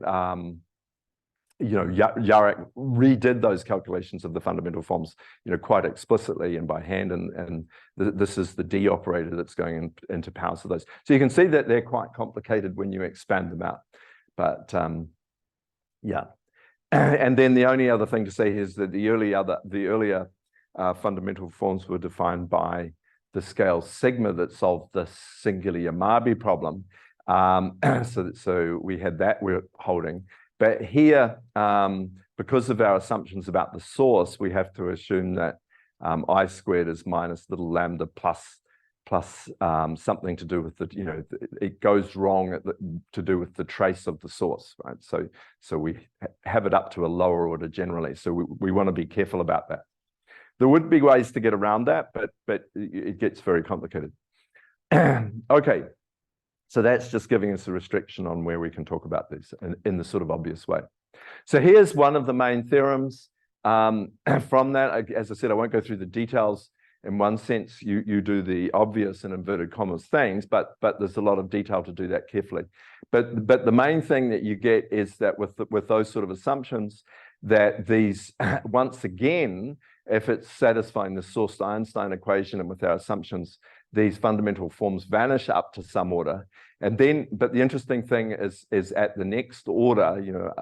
Speaker 1: you know, Jarek redid those calculations of the fundamental forms, you know, quite explicitly and by hand, and this is the D operator that's going into powers of those. So you can see that they're quite complicated when you expand them out. But yeah, and then the only other thing to say is that the earlier fundamental forms were defined by the scale sigma that solved the singular Yamabe problem. So we had that we're holding. But here, because of our assumptions about the source, we have to assume that I squared is minus little lambda plus something to do with the, you know, it goes wrong to do with the trace of the source, right? So we have it up to a lower order generally. So we want to be careful about that. There would be ways to get around that, but it gets very complicated. Okay. So that's just giving us a restriction on where we can talk about this in the sort of obvious way. So here's one of the main theorems from that. As I said, I won't go through the details. In one sense, you do the obvious and inverted commas things, but there's a lot of detail to do that carefully. But the main thing that you get is that with those sort of assumptions, that these, once again, if it's satisfying the Source-Einstein equation and with our assumptions, these fundamental forms vanish up to some order. And then, but the interesting thing is at the next order, you know,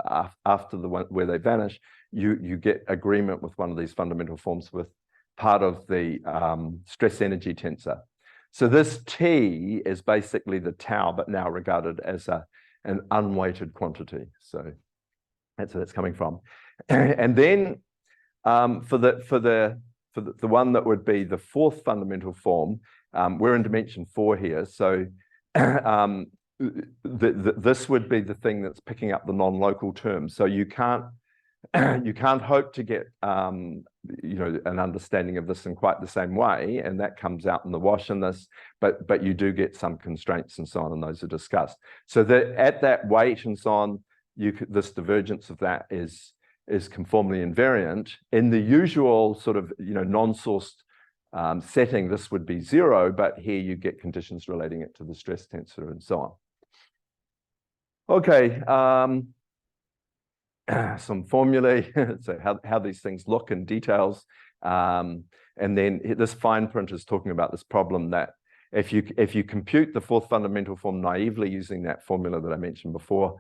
Speaker 1: after the one where they vanish, you get agreement with one of these fundamental forms with part of the stress energy tensor. So this T is basically the tau, but now regarded as an unweighted quantity. So that's where it's coming from. And then for the one that would be the fourth fundamental form, we're in dimension 4 here. So this would be the thing that's picking up the non-local terms. So you can't hope to get an understanding of this in quite the same way, and that comes out in the wash in this, but you do get some constraints and so on, and those are discussed. So that at that weight and so on, this divergence of that is conformally invariant. In the usual sort of non-sourced setting, this would be 0, but here you get conditions relating it to the stress tensor and so on. Okay. Some formulae, so how these things look in details. And then this fine print is talking about this problem that if you compute the fourth fundamental form naively using that formula that I mentioned before,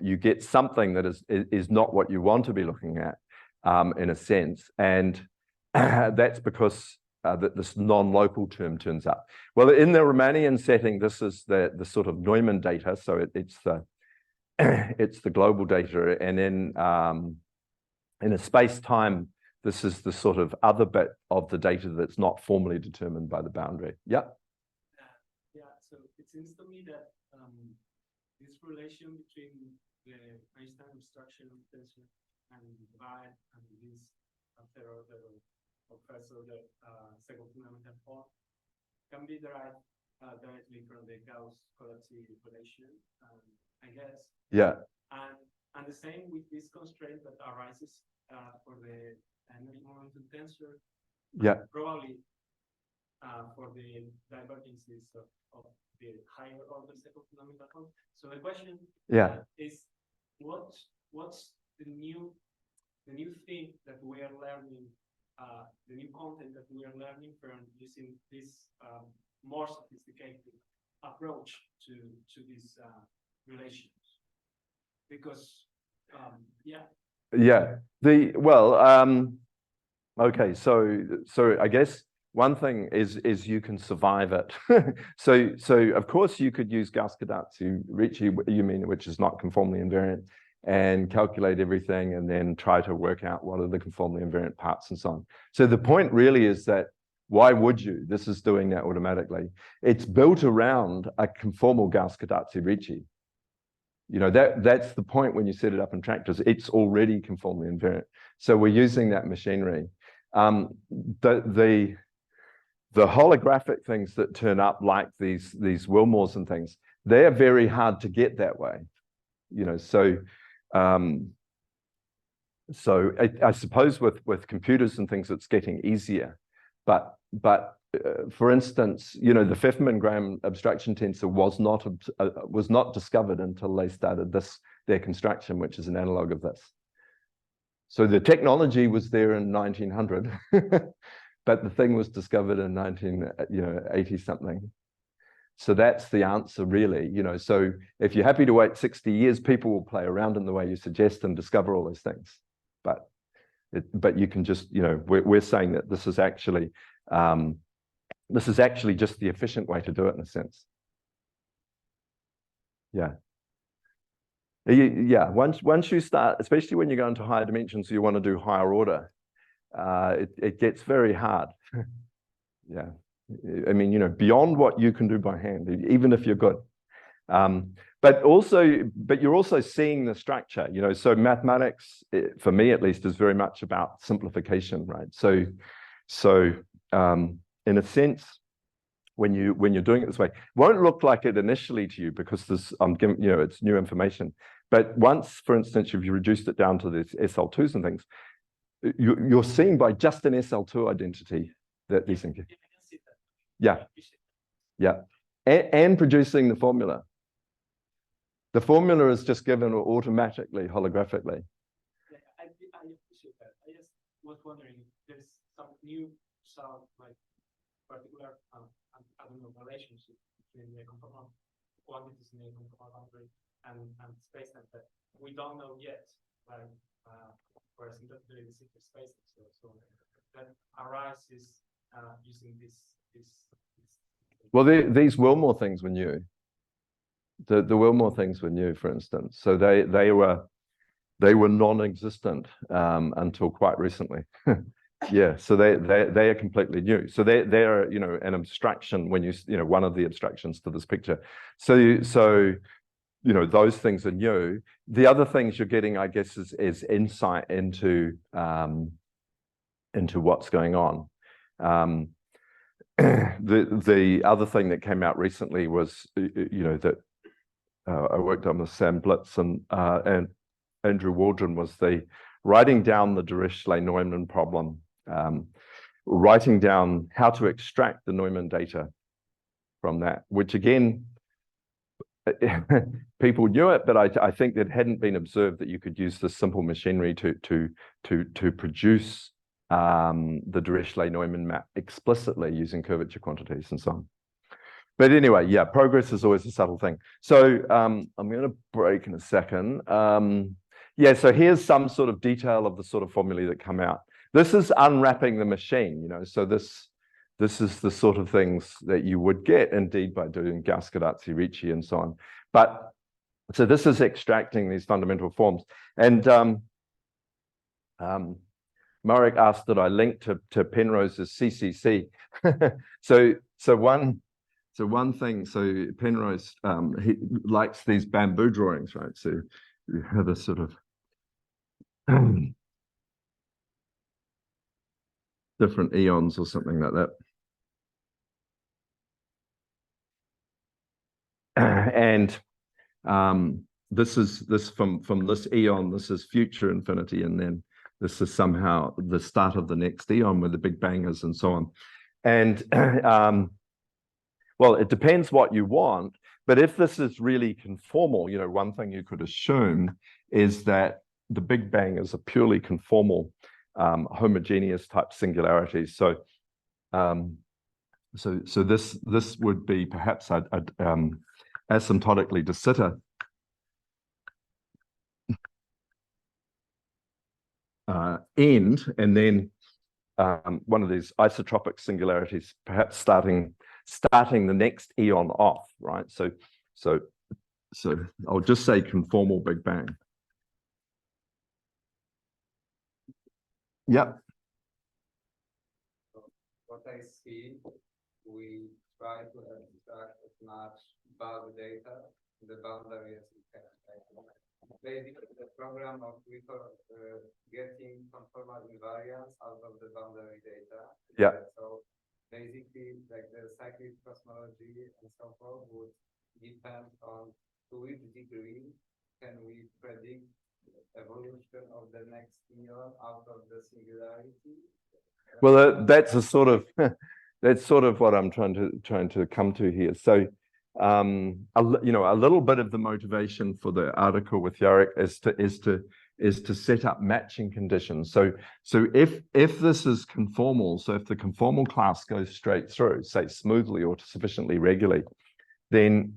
Speaker 1: you get something that is not what you want to be looking at in a sense. And that's because this non-local term turns up. Well, in the Riemannian setting, this is the sort of Neumann data. So it's the global data, and in a space-time, this is the sort of other bit of the data that's not formally determined by the boundary. Yeah.
Speaker 2: Yeah. So it seems to me that this relation between the Einstein obstruction tensor and divide and this third order or first order second fundamental form can be derived directly from the Gauss-Colazzi relation, I guess.
Speaker 1: Yeah.
Speaker 2: And the same with this constraint that arises for the energy momentum tensor.
Speaker 1: Yeah.
Speaker 2: Probably for the divergences of the higher order second fundamental form. So the question is, what's the new thing that we are learning, the new content that we are learning from using this more sophisticated approach to these relations? Because
Speaker 1: okay, so I guess one thing is you can survive it. so of course you could use Gauss-Colazzi Ricci, which is not conformally invariant, and calculate everything and then try to work out what are the conformally invariant parts and so on. So the point really is that why would you? This is doing that automatically. It's built around a conformal Gauss-Colazzi Ricci. That's the point when you set it up in tractors. It's already conformally invariant. So we're using that machinery. The holographic things that turn up, like these Wilmores and things, they're very hard to get that way. So I suppose with computers and things, it's getting easier. But for instance, the Pfefferman-Graham obstruction tensor was not discovered until they started their construction, which is an analog of this. So the technology was there in 1900, but the thing was discovered in 1980 something. So that's the answer, really. So if you're happy to wait 60 years, people will play around in the way you suggest and discover all those things. But you can just, we're saying that this is actually just the efficient way to do it in a sense. Yeah. Yeah. Once you start, especially when you go into higher dimensions, you want to do higher order. It gets very hard. Yeah. I mean, beyond what you can do by hand, even if you're good. But you're also seeing the structure, so mathematics, for me at least, is very much about simplification, right? So in a sense, when you're doing it this way, it won't look like it initially to you because I'm giving, it's new information. But once, for instance, if you reduced it down to these SL2s and things, you're seeing by just an SL2 identity that these things. Yeah. Yeah. And producing the formula. The formula is just given automatically, holographically.
Speaker 2: Yeah, I appreciate that. I just was wondering if there's some new like particular, I don't know, relationship between the conformal quantities in the conformal boundary and space-time that we don't know yet, like for a simple space. So that arises using this.
Speaker 1: Well, these Wilmore things were new. The Wilmore things were new, for instance. So they were non-existent until quite recently. Yeah, so they are completely new. So they're an abstraction when one of the abstractions to this picture. So those things are new. The other things you're getting, I guess, is insight into what's going on. The other thing that came out recently was that I worked on with Sam Blitz and Andrew Waldron, was the writing down the Dirichlet-Neumann problem, writing down how to extract the Neumann data from that, which again, people knew it, but I think that hadn't been observed that you could use this simple machinery to produce the Dirichlet-Neumann map explicitly using curvature quantities and so on. But anyway, yeah, progress is always a subtle thing. So I'm going to break in a second. Yeah, so here's some sort of detail of the sort of formulae that come out. This is unwrapping the machine, so this is the sort of things that you would get indeed by doing Gauss, Codazzi, Ricci, and so on. But so this is extracting these fundamental forms. And Marek asked that I link to Penrose's CCC. So one thing, Penrose, he likes these bamboo drawings, right? So you have a sort of different eons or something like that. And this from this eon, this is future infinity, and then this is somehow the start of the next eon where the Big Bang is, and so on. And well, it depends what you want, but if this is really conformal, one thing you could assume is that the Big Bang is a purely conformal, homogeneous type singularity. So, so this would be perhaps asymptotically de Sitter. End, and then one of these isotropic singularities, perhaps starting the next eon off, right? So I'll just say conformal Big Bang. Yep.
Speaker 3: What I see, we try to extract as much bulk data in the boundary as we can. Basically, the program of getting conformal invariance out of the boundary data.
Speaker 1: Yeah.
Speaker 3: So basically, like the cyclic cosmology and so forth would depend on to which degree can we predict evolution of the next eon out of the singularity.
Speaker 1: Well, that's a sort of that's sort of what I'm trying to come to here. So, a little bit of the motivation for the article with Jarek is to set up matching conditions. So if this is conformal, so if the conformal class goes straight through, say smoothly or sufficiently regularly, then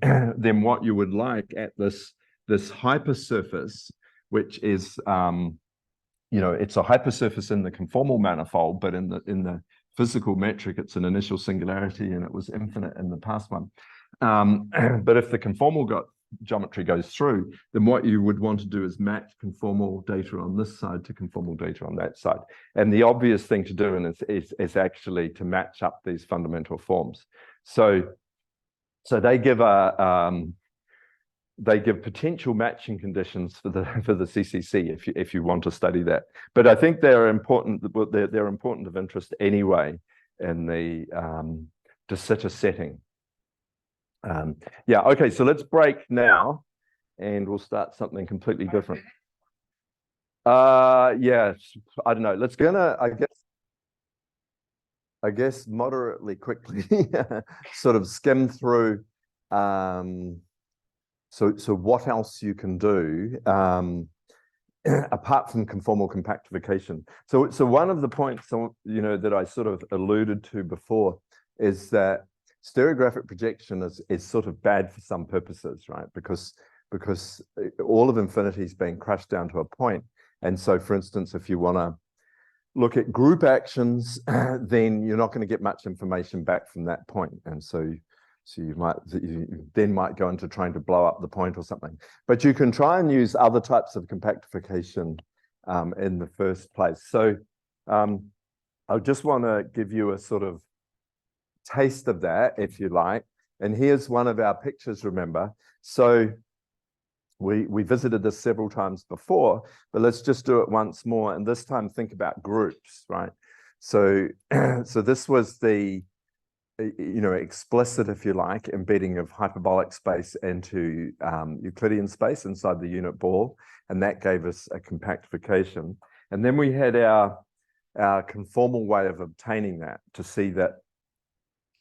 Speaker 1: what you would like at this hypersurface, which is it's a hypersurface in the conformal manifold, but in the physical metric, it's an initial singularity, and it was infinite in the past one. But if the conformal geometry goes through, then what you would want to do is match conformal data on this side to conformal data on that side. And the obvious thing to do is actually to match up these fundamental forms. So they give potential matching conditions for the CCC if you want to study that. But I think they're important. They're important of interest anyway in the de Sitter setting. Yeah. Okay. So let's break now, and we'll start something completely different. Yeah. I don't know. Let's I guess moderately quickly sort of skim through. So what else you can do apart from conformal compactification? So one of the points that I sort of alluded to before is that stereographic projection is sort of bad for some purposes, right? Because all of infinity is being crushed down to a point. And so, for instance, if you want look at group actions, then you're not going to get much information back from that point. And so you then might go into trying to blow up the point or something. But you can try and use other types of compactification in the first place. So I just want to give you a sort of taste of that, if you like. And here's one of our pictures, remember. So we visited this several times before, but let's just do it once more. And this time think about groups, right? So, so this was the, explicit, if you like, embedding of hyperbolic space into Euclidean space inside the unit ball. And that gave us a compactification. And then we had our conformal way of obtaining that to see that,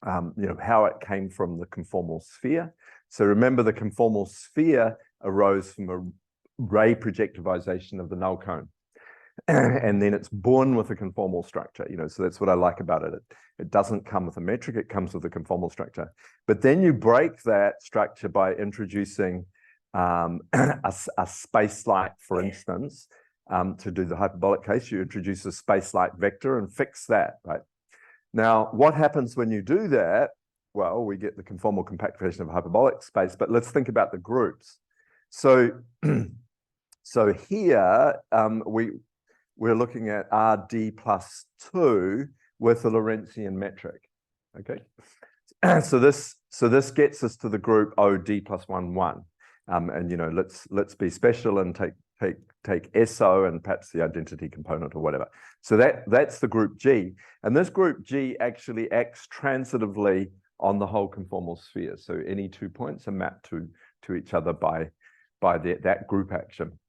Speaker 1: how it came from the conformal sphere. So remember, the conformal sphere arose from a ray projectivization of the null cone. And then it's born with a conformal structure, so that's what I like about it. It doesn't come with a metric, it comes with a conformal structure. But then you break that structure by introducing a space-like, for instance, to do the hyperbolic case, you introduce a space-like vector and fix that, right? Now, what happens when you do that? Well, we get the conformal compactification of hyperbolic space, but let's think about the groups. So, so here we're looking at RD plus 2 with a Lorentzian metric. Okay, so this gets us to the group OD plus 1, 1. And let's be special and take SO and perhaps the identity component or whatever. So that's the group G. And this group G actually acts transitively on the whole conformal sphere. So any 2 points are mapped to each other by that group action.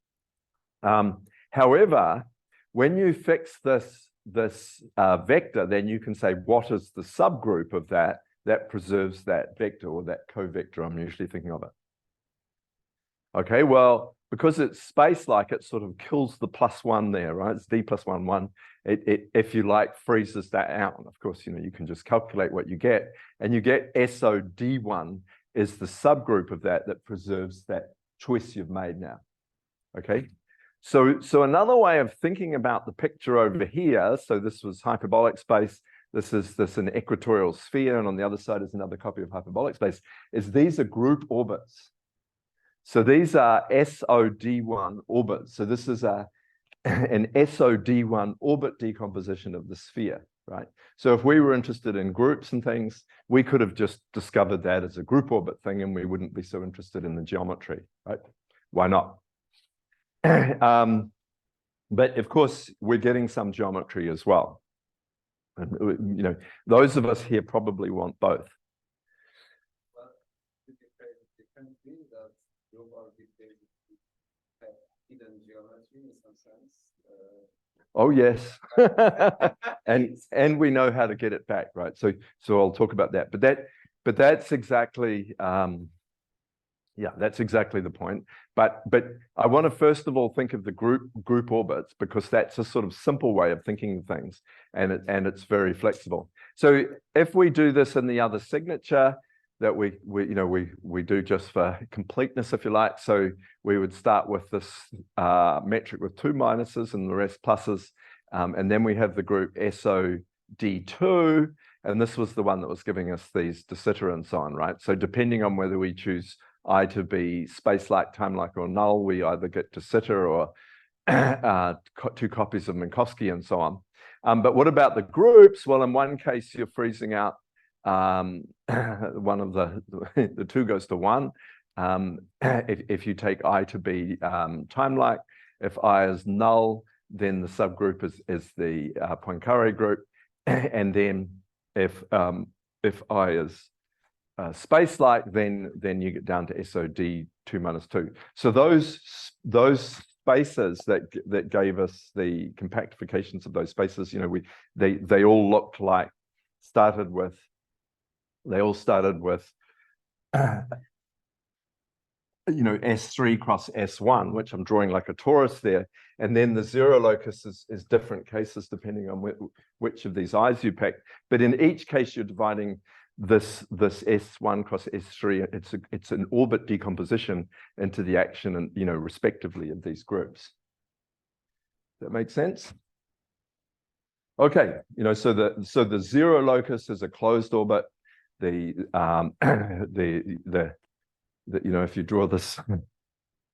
Speaker 1: However, when you fix this vector, then you can say, what is the subgroup of that preserves that vector or that covector? I'm usually thinking of it. Okay, well, because it's space-like, it sort of kills the +1 there, right? It's D plus 1, 1. It, if you like, freezes that out. And of course, you can just calculate what you get. And you get SOD1 is the subgroup of that preserves that choice you've made now. Okay, so another way of thinking about the picture over here, so this was hyperbolic space, this is an equatorial sphere, and on the other side is another copy of hyperbolic space, is these are group orbits. So these are SOD1 orbits. So this is an SOD1 orbit decomposition of the sphere, right? So if we were interested in groups and things, we could have just discovered that as a group orbit thing and we wouldn't be so interested in the geometry, right? Why not? But of course, we're getting some geometry as well. And, those of us here probably want both.
Speaker 3: Well, that group orbit have hidden geometry in some sense.
Speaker 1: Oh yes, and we know how to get it back, right? So I'll talk about that. But that's exactly that's exactly the point. But I want to first of all think of the group orbits because that's a sort of simple way of thinking of things, and it's very flexible. So if we do this in the other signature that we do just for completeness, if you like. So we would start with this metric with 2 minuses and the rest pluses. And then we have the group SOD2, and this was the one that was giving us these de Sitter and so on, right? So depending on whether we choose I to be space-like, time-like, or null, we either get de Sitter or 2 copies of Minkowski and so on. But what about the groups? Well, in one case, you're freezing out one of the 2 goes to 1. If you take I to be time-like, if I is null, then the subgroup is the Poincaré group, and then if I is space-like, then you get down to SOD 2 minus 2. So those spaces that gave us the compactifications of those spaces, they all looked like they all started with S3 cross S1, which I'm drawing like a torus there. And then the 0 locus is different cases depending on which of these eyes you pick. But in each case, you're dividing this S1 cross S3. It's an orbit decomposition into the action and, respectively of these groups. Does that make sense? Okay, so the zero locus is a closed orbit. The if you draw this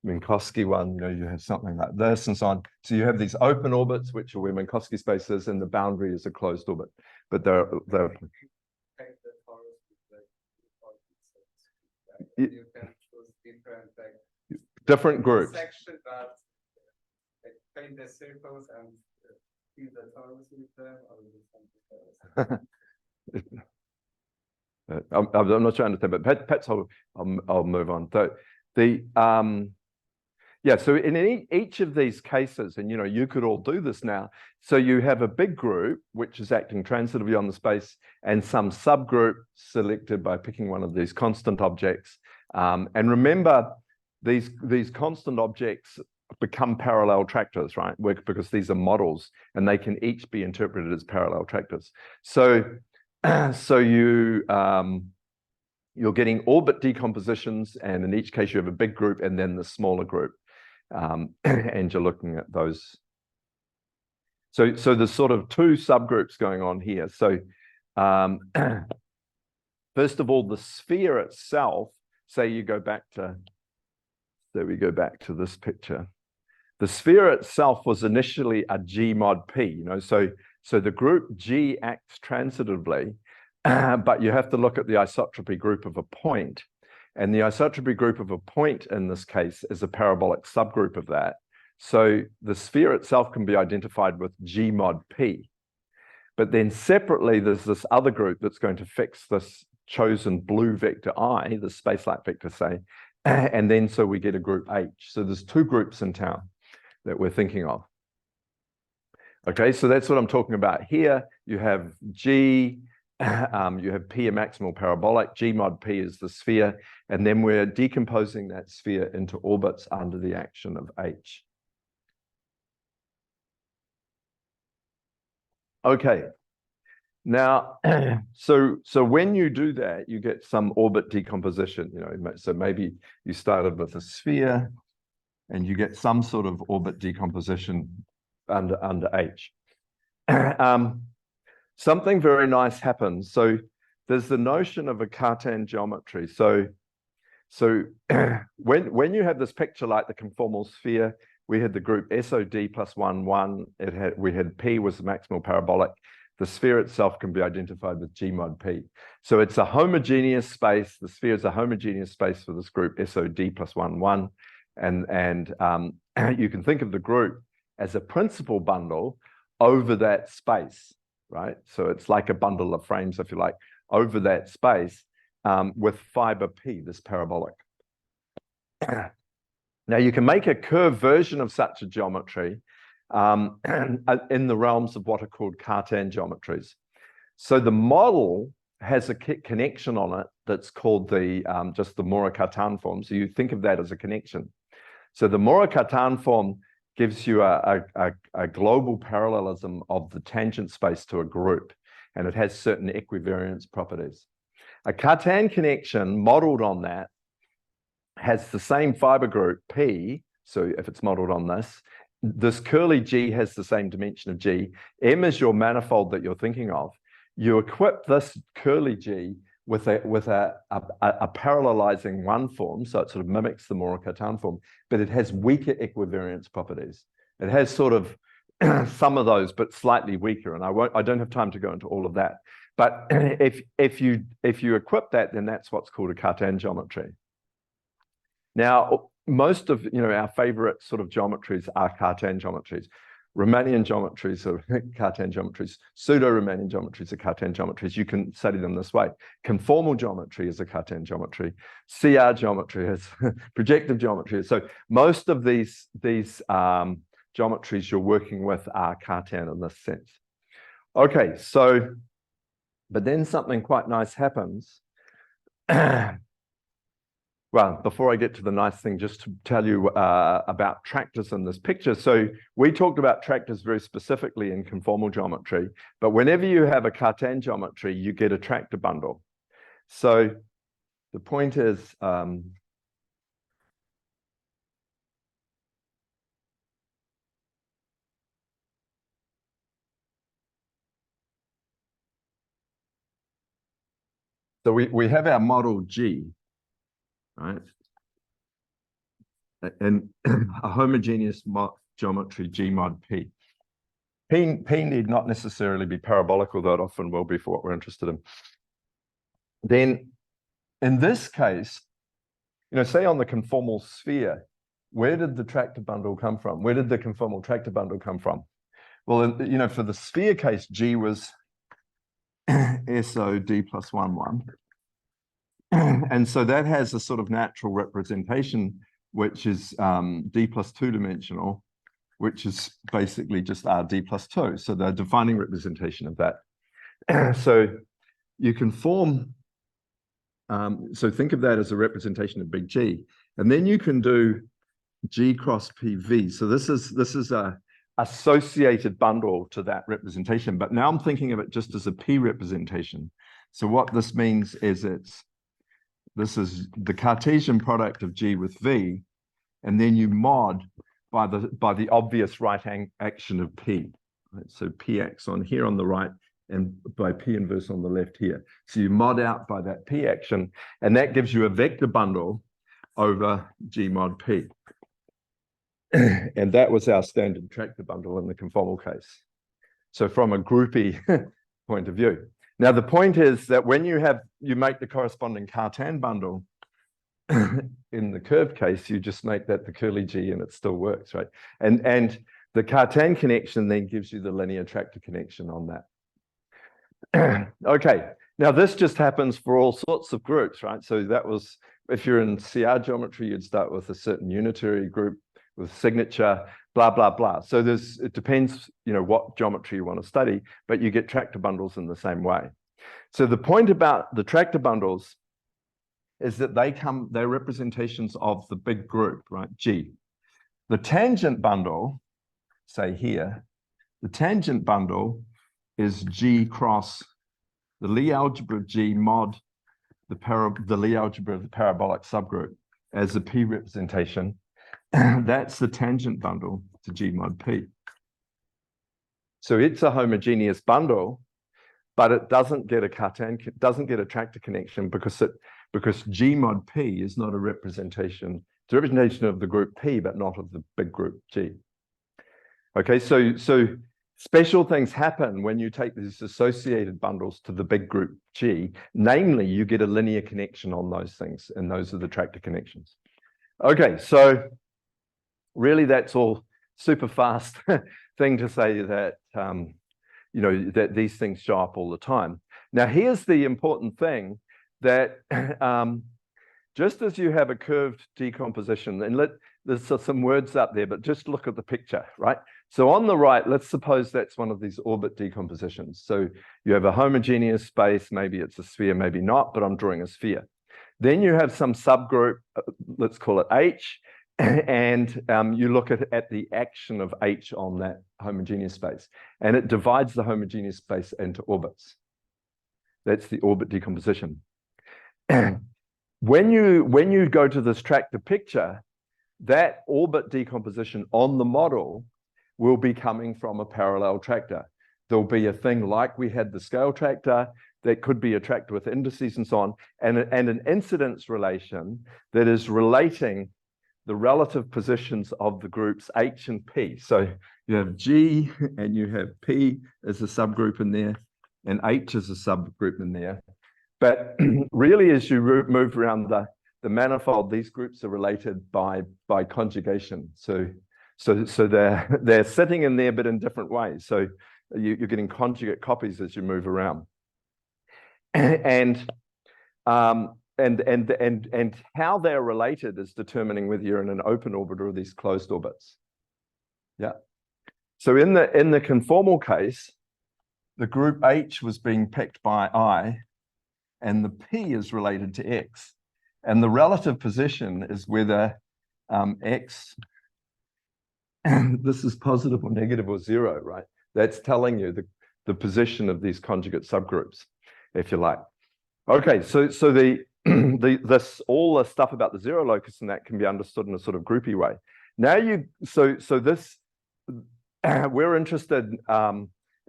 Speaker 1: Minkowski one, you have something like this and so on. So you have these open orbits, which are where Minkowski space is, and the boundary is a closed orbit. But they're
Speaker 3: you can choose
Speaker 1: different groups.
Speaker 3: Section that paint the circles and fill the torus with them, or something else.
Speaker 1: I'm not sure I understand, but perhaps I'll move on. So so in each of these cases, and you could all do this now. So you have a big group which is acting transitively on the space, and some subgroup selected by picking one of these constant objects. And remember, these constant objects become parallel tractors, right? Because these are models, and they can each be interpreted as parallel tractors. So you're getting orbit decompositions, and in each case you have a big group and then the smaller group. And you're looking at those. So there's sort of two subgroups going on here. So first of all, the sphere itself, say you go back to, there we go back to this picture. The sphere itself was initially a G mod P, so the group G acts transitively, but you have to look at the isotropy group of a point. And the isotropy group of a point in this case is a parabolic subgroup of that. So the sphere itself can be identified with G mod P. But then separately, there's this other group that's going to fix this chosen blue vector I, the space-like vector, say, and then so we get a group H. So there's two groups in town that we're thinking of. Okay, so that's what I'm talking about here. You have G, you have P a maximal parabolic, G mod P is the sphere, and then we're decomposing that sphere into orbits under the action of H. Okay, now, so when you do that, you get some orbit decomposition, so maybe you started with a sphere and you get some sort of orbit decomposition under H. Something very nice happens. So there's the notion of a Cartan geometry. So when you have this picture like the conformal sphere, we had the group SOD plus 1, 1. We had P was the maximal parabolic. The sphere itself can be identified with G mod P. So it's a homogeneous space. The sphere is a homogeneous space for this group SOD plus 1, 1. And you can think of the group as a principal bundle over that space, right? So it's like a bundle of frames, if you like, over that space with fiber P, this parabolic. Now you can make a curved version of such a geometry in the realms of what are called Cartan geometries. So the model has a connection on it that's called just the Mora-Cartan form. So you think of that as a connection. So the Mora-Cartan form gives you a global parallelism of the tangent space to a group, and it has certain equivariance properties. A Cartan connection modeled on that has the same fiber group P, so if it's modeled on this curly G has the same dimension of G. M is your manifold that you're thinking of. You equip this curly G with a parallelizing one form, so it sort of mimics the Mora-Cartan form, but it has weaker equivariance properties. It has sort of some of those, but slightly weaker, and I don't have time to go into all of that. But if you equip that, then that's what's called a Cartan geometry. Now, most of our favorite sort of geometries are Cartan geometries. Riemannian geometries are Cartan geometries. Pseudo-Riemannian geometries are Cartan geometries. You can study them this way. Conformal geometry is a Cartan geometry. CR geometry is projective geometry. So most of these geometries you're working with are Cartan in this sense. Okay, so, but then something quite nice happens. Well, before I get to the nice thing, just to tell you about tractors in this picture. So we talked about tractors very specifically in conformal geometry, but whenever you have a Cartan geometry, you get a tractor bundle. So the point is, So we have our model G, right? And a homogeneous geometry G mod P. P need not necessarily be parabolic, although it often will be for what we're interested in. Then in this case, say on the conformal sphere, where did the tractor bundle come from? Where did the conformal tractor bundle come from? Well, for the sphere case, G was SO D plus 1, 1. And so that has a sort of natural representation, which is D plus 2 dimensional, which is basically just RD plus 2. So the defining representation of that. So you can form, so think of that as a representation of big G. And then you can do G cross PV. So this is a associated bundle to that representation. But now I'm thinking of it just as a P representation. So what this means is this is the Cartesian product of G with V, and then you mod by the obvious right action of P. Right? So Px on here on the right and by P inverse on the left here. So you mod out by that P action, and that gives you a vector bundle over G mod P. And that was our standard tractor bundle in the conformal case. So from a groupie point of view. Now, the point is that when you make the corresponding Cartan bundle in the curved case, you just make that the curly G and it still works, right? And the Cartan connection then gives you the linear tractor connection on that. Okay, now this just happens for all sorts of groups, right? So that was, if you're in CR geometry, you'd start with a certain unitary group with signature, blah, blah, blah. So it depends, what geometry you want to study, but you get tractor bundles in the same way. So the point about the tractor bundles is that they're representations of the big group, right, G. The tangent bundle, say here, the tangent bundle is G cross the Lie algebra of G mod the Lie algebra of the parabolic subgroup as a P representation. That's the tangent bundle to G mod P. So it's a homogeneous bundle, but it doesn't get a tractor connection because G mod P is not a representation. It's a representation of the group P, but not of the big group G. Okay, so special things happen when you take these associated bundles to the big group G. Namely, you get a linear connection on those things, and those are the tractor connections. Okay, so really that's all super fast thing to say that, that these things show up all the time. Now, here's the important thing that just as you have a curved decomposition, and there's some words up there, but just look at the picture, right? So on the right, let's suppose that's one of these orbit decompositions. So you have a homogeneous space, maybe it's a sphere, maybe not, but I'm drawing a sphere. Then you have some subgroup, let's call it H, and you look at the action of H on that homogeneous space, and it divides the homogeneous space into orbits. That's the orbit decomposition. When you go to this tractor picture, that orbit decomposition on the model will be coming from a parallel tractor. There'll be a thing like we had the scale tractor that could be a tractor with indices and so on, and an incidence relation that is relating the relative positions of the groups H and P. So you have G and you have P as a subgroup in there, and H as a subgroup in there. But really, as you move around the manifold, these groups are related by conjugation. So they're sitting in there, but in different ways. So you're getting conjugate copies as you move around. And how they're related is determining whether you're in an open orbit or these closed orbits. Yeah. So in the conformal case, the group H was being picked by I, and the P is related to X. And the relative position is whether X, this is positive or negative or zero, right? That's telling you the position of these conjugate subgroups, if you like. Okay, so all the stuff about the zero locus and that can be understood in a sort of groupy way. Now we're interested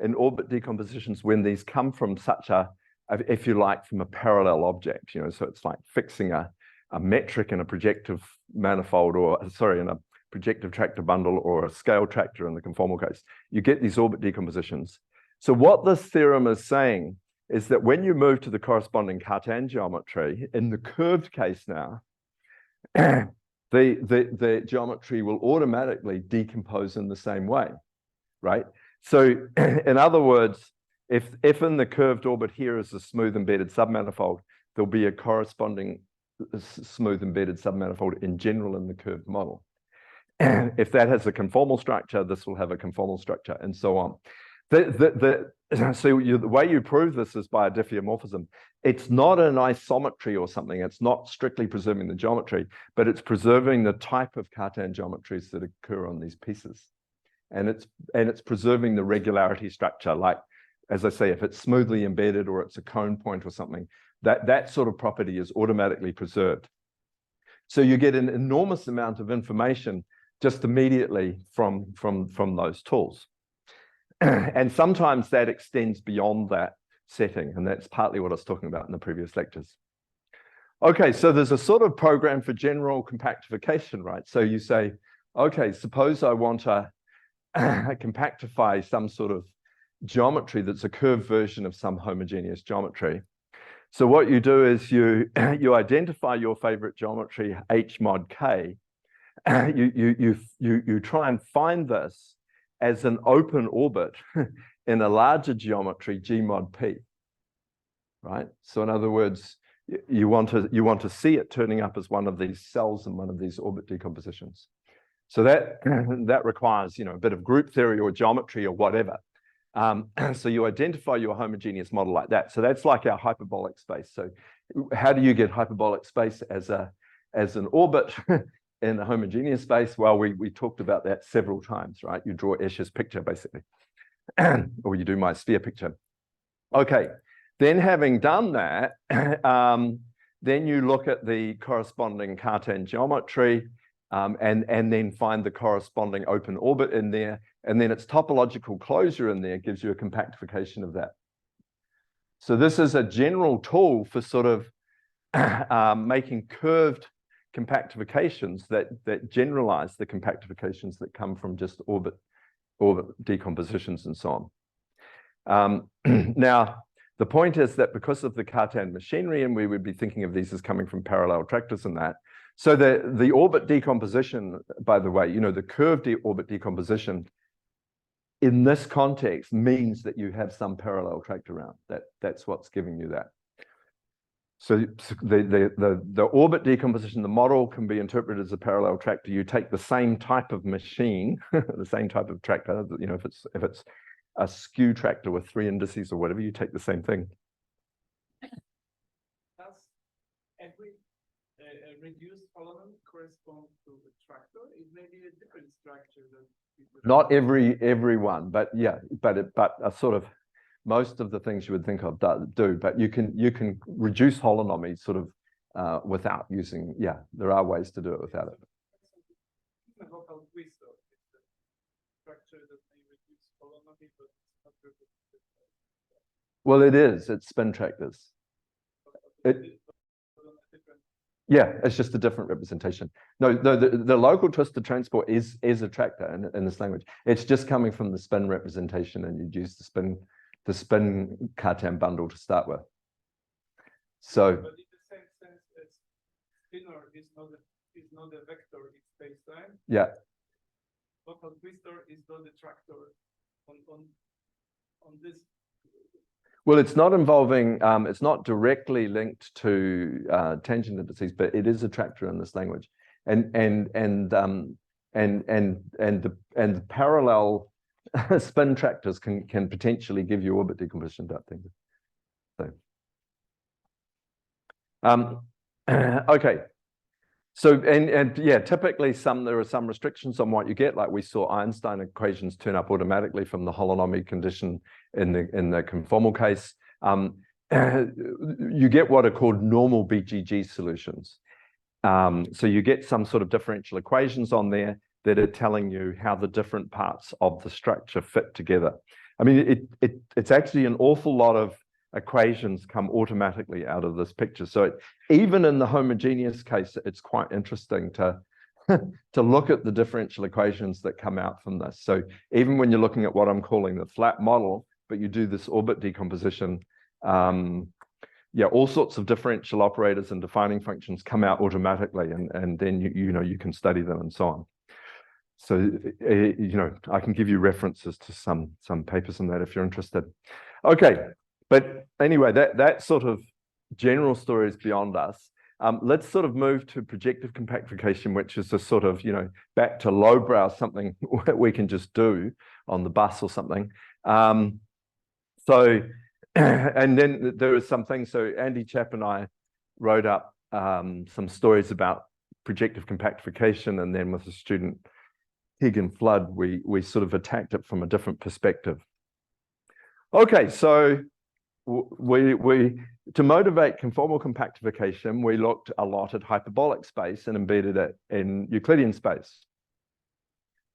Speaker 1: in orbit decompositions when these come from such a if you like, from a parallel object, you know, so it's like fixing a metric in a projective manifold, or sorry, in a projective tractor bundle, or a scale tractor in the conformal case. You get these orbit decompositions. So what this theorem is saying is that when you move to the corresponding Cartan geometry, in the curved case now, the geometry will automatically decompose in the same way, right? So in other words, if in the curved orbit here is a smooth embedded submanifold, there'll be a corresponding smooth embedded submanifold in general in the curved model. If that has a conformal structure, this will have a conformal structure, and so on. So the way you prove this is by a diffeomorphism. It's not an isometry or something. It's not strictly preserving the geometry, but it's preserving the type of Cartan geometries that occur on these pieces. And it's preserving the regularity structure. Like, as I say, if it's smoothly embedded or it's a cone point or something, that sort of property is automatically preserved. So you get an enormous amount of information just immediately from those tools. And sometimes that extends beyond that setting, and that's partly what I was talking about in the previous lectures. Okay, so there's a sort of program for general compactification, right? So you say, okay, suppose I want to compactify some sort of geometry that's a curved version of some homogeneous geometry. So what you do is you identify your favorite geometry, H mod K. You try and find this as an open orbit in a larger geometry, G mod P, right? So in other words, you want to see it turning up as one of these cells in one of these orbit decompositions. So that requires, you know, a bit of group theory or geometry or whatever. So you identify your homogeneous model like that. So that's like our hyperbolic space. So how do you get hyperbolic space as an orbit in a homogeneous space? Well, we talked about that several times, right? You draw Esch's picture, basically, or you do my sphere picture. Okay, then having done that, then you look at the corresponding Cartan geometry, and then find the corresponding open orbit in there, and then its topological closure in there gives you a compactification of that. So this is a general tool for sort of making curved compactifications that generalize the compactifications that come from just orbit decompositions and so on. Now, the point is that because of the Cartan machinery, and we would be thinking of these as coming from parallel tractors and that, so the orbit decomposition, by the way, you know, the curved orbit decomposition in this context means that you have some parallel tractor around. That's what's giving you that. So the orbit decomposition, the model can be interpreted as a parallel tractor. You take the same type of machine, the same type of tractor, you know, if it's a skew tractor with 3 indices or whatever, you take the same thing.
Speaker 2: Does every reduced hologram correspond to a tractor? It may be a different structure than
Speaker 1: not everyone, but yeah, but a sort of most of the things you would think of do, but you can reduce holonomy sort of without using, yeah, there are ways to do it without it.
Speaker 2: Local twister is the structure that may reduce holonomy, but it's not represented.
Speaker 1: Well, it's spin tractors. Yeah, it's just a different representation. No, the local twisted transport is a tractor in this language. It's just coming from the spin representation, and you'd use the spin Cartan bundle to start with. So,
Speaker 2: but in the same sense as spinner is not a vector in space-time.
Speaker 1: Yeah.
Speaker 2: Local twister is not a tractor on this.
Speaker 1: Well, it's not involving, it's not directly linked to tangent indices, but it is a tractor in this language, and the parallel spin tractors can potentially give you orbit decomposition type things. So, okay. So and yeah, typically there are some restrictions on what you get. Like we saw Einstein equations turn up automatically from the holonomic condition in the conformal case. You get what are called normal BGG solutions. So you get some sort of differential equations on there that are telling you how the different parts of the structure fit together. I mean, it's actually an awful lot of equations come automatically out of this picture. So even in the homogeneous case, it's quite interesting to to look at the differential equations that come out from this. So even when you're looking at what I'm calling the flat model, but you do this orbit decomposition, yeah, all sorts of differential operators and defining functions come out automatically, and then you can study them and so on. So I can give you references to some papers on that if you're interested. Okay, but anyway, that sort of general story is beyond us. Let's sort of move to projective compactification, which is a sort of, back to lowbrow, something we can just do on the bus or something. So, and then there was some things. So Andy Chapp and I wrote up some stories about projective compactification, and then with the student Higg and Flood, we sort of attacked it from a different perspective. Okay, so to motivate conformal compactification, we looked a lot at hyperbolic space and embedded it in Euclidean space.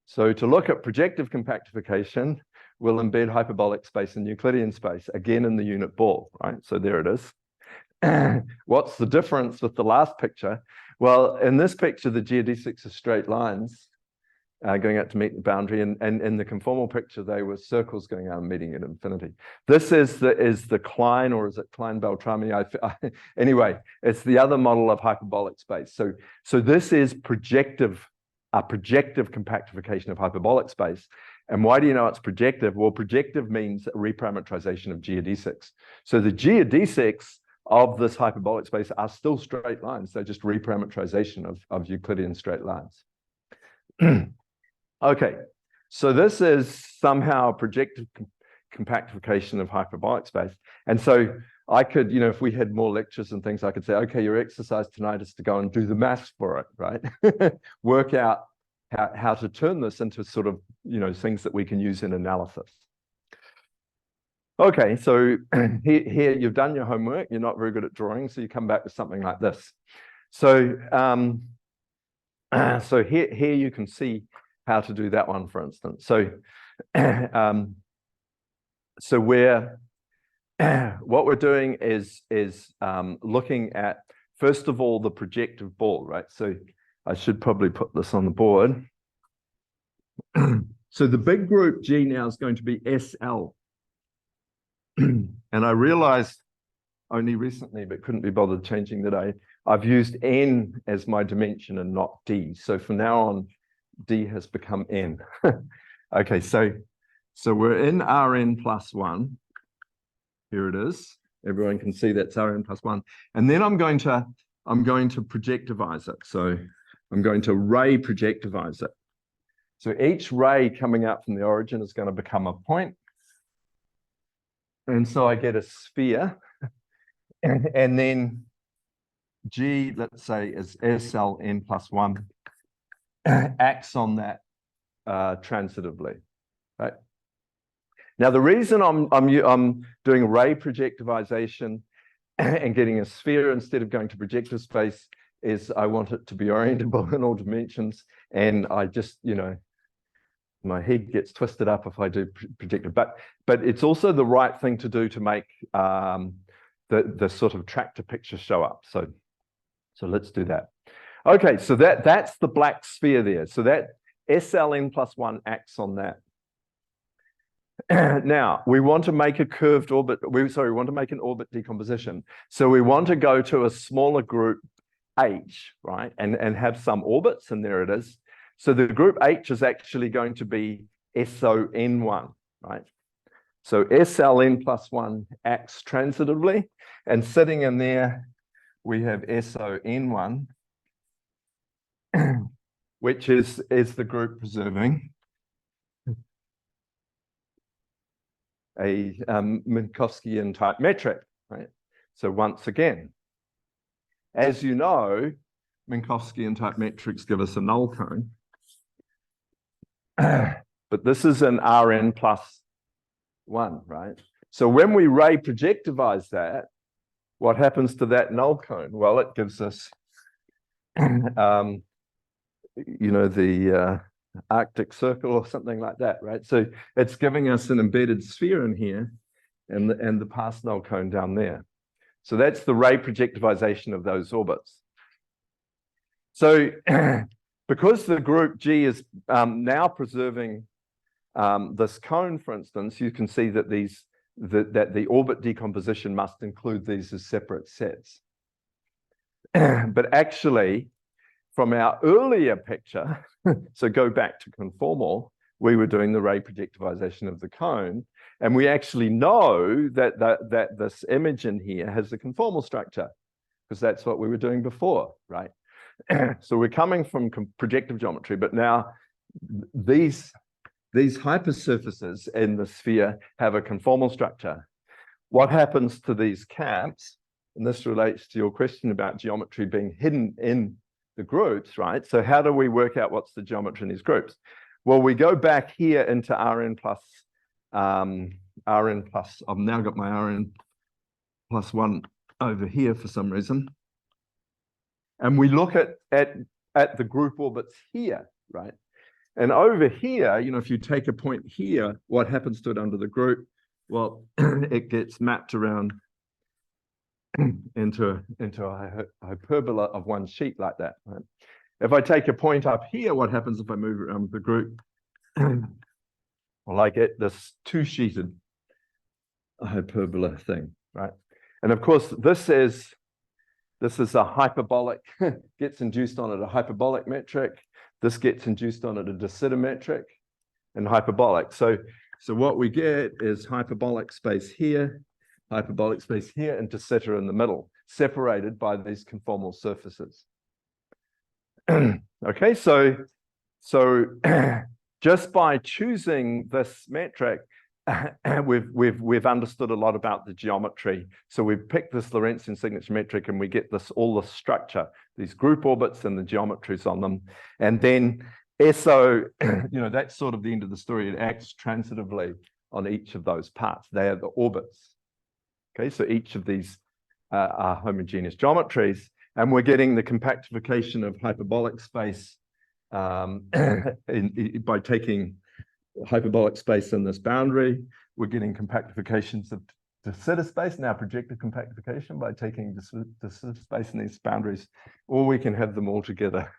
Speaker 1: So to look at projective compactification, we'll embed hyperbolic space in Euclidean space, again in the unit ball, right? So there it is. What's the difference with the last picture? Well, in this picture, the geodesics are straight lines going out to meet the boundary, and in the conformal picture, they were circles going out and meeting at infinity. This is the Klein, or is it Klein-Beltrami? Anyway, it's the other model of hyperbolic space. So this is projective compactification of hyperbolic space. And why do you know it's projective? Well, projective means reparametrization of geodesics. So the geodesics of this hyperbolic space are still straight lines. They're just reparametrization of Euclidean straight lines. Okay, so this is somehow projective compactification of hyperbolic space. And so I could, if we had more lectures and things, I could say, okay, your exercise tonight is to go and do the maths for it, right? Work out how to turn this into sort of, things that we can use in analysis. Okay, so here you've done your homework. You're not very good at drawing, so you come back with something like this. So, so here you can see how to do that one, for instance. So, so what we're doing is looking at, first of all, the projective ball, right? So I should probably put this on the board. So the big group G now is going to be SL. And I realized only recently, but couldn't be bothered changing that I've used N as my dimension and not D. So from now on, D has become N. Okay, so we're in Rn plus 1. Here it is. Everyone can see that's Rn plus 1. And then I'm going to projectivize it. So I'm going to ray projectivize it. So each ray coming out from the origin is going to become a point. And so I get a sphere. And then G, let's say, is SL n plus 1, acts on that transitively, right? Now, the reason I'm doing ray projectivization and getting a sphere instead of going to projective space is I want it to be orientable in all dimensions, and I just, my head gets twisted up if I do projective, but it's also the right thing to do to make the sort of tractor picture show up. So let's do that. Okay, so that's the black sphere there. So that SLN plus 1 acts on that. Now, we want to make a curved orbit. We want to make an orbit decomposition. So we want to go to a smaller group H, right? And have some orbits, and there it is. So the group H is actually going to be SON1, right? So SLN plus 1 acts transitively, and sitting in there, we have SON1, which is the group preserving a Minkowskian type metric, right? So once again, as you know, Minkowskian type metrics give us a null cone. But this is an Rn plus 1, right? So when we ray projectivize that, what happens to that null cone? Well, it gives us, the Arctic Circle or something like that, right? So it's giving us an embedded sphere in here, and the pass null cone down there. So that's the ray projectivization of those orbits. So because the group G is now preserving this cone, for instance, you can see that that the orbit decomposition must include these as separate sets. But actually, from our earlier picture, so go back to conformal, we were doing the ray projectivization of the cone, and we actually know that this image in here has the conformal structure, because that's what we were doing before, right? So we're coming from projective geometry, but now these hypersurfaces in the sphere have a conformal structure. What happens to these caps, and this relates to your question about geometry being hidden in the groups, right? So how do we work out what's the geometry in these groups? Well, we go back here into Rn plus, I've now got my Rn plus 1 over here for some reason. And we look at the group orbits here, right? And over here, you know, if you take a point here, what happens to it under the group? Well, it gets mapped around into a hyperbola of one sheet like that, right? If I take a point up here, what happens if I move around the group? Well, I get this two-sheeted hyperbola thing, right? And of course, this is a hyperbolic, gets induced on it a hyperbolic metric. This gets induced on it a de Sitter metric and hyperbolic. So what we get is hyperbolic space here, and de Sitter in the middle, separated by these conformal surfaces. Okay, so just by choosing this metric, we've understood a lot about the geometry. So we've picked this Lorentzian signature metric, and we get all the structure, these group orbits and the geometries on them. And then SO, you know, that's sort of the end of the story. It acts transitively on each of those parts. They are the orbits. Okay, so each of these are homogeneous geometries, and we're getting the compactification of hyperbolic space by taking hyperbolic space in this boundary. We're getting compactifications of de Sitter space, now projective compactification by taking de Sitter space in these boundaries, or we can have them all together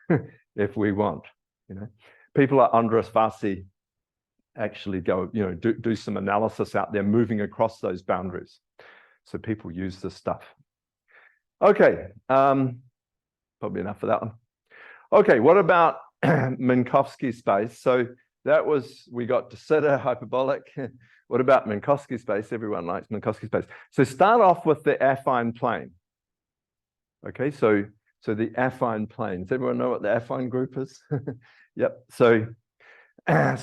Speaker 1: if we want. You know, people like Andras Vasi actually go, you know, do some analysis out there moving across those boundaries. So people use this stuff. Okay, probably enough for that one. Okay, what about Minkowski space? So that was, we got de Sitter, hyperbolic. What about Minkowski space? Everyone likes Minkowski space. So start off with the affine plane. Okay, so the affine plane. Does everyone know what the affine group is? Yep. So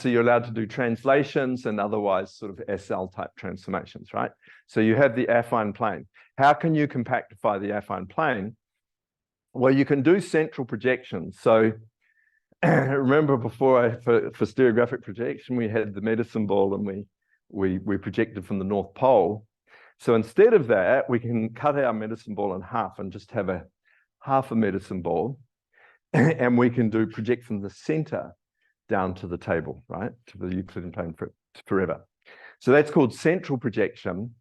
Speaker 1: you're allowed to do translations and otherwise sort of SL type transformations, right? So you have the affine plane. How can you compactify the affine plane? Well, you can do central projections. So remember before for stereographic projection, we had the medicine ball and we projected from the North Pole. So instead of that, we can cut our medicine ball in half and just have half a medicine ball, and we can project from the center down to the table, right? To the Euclidean plane forever. So that's called central projection.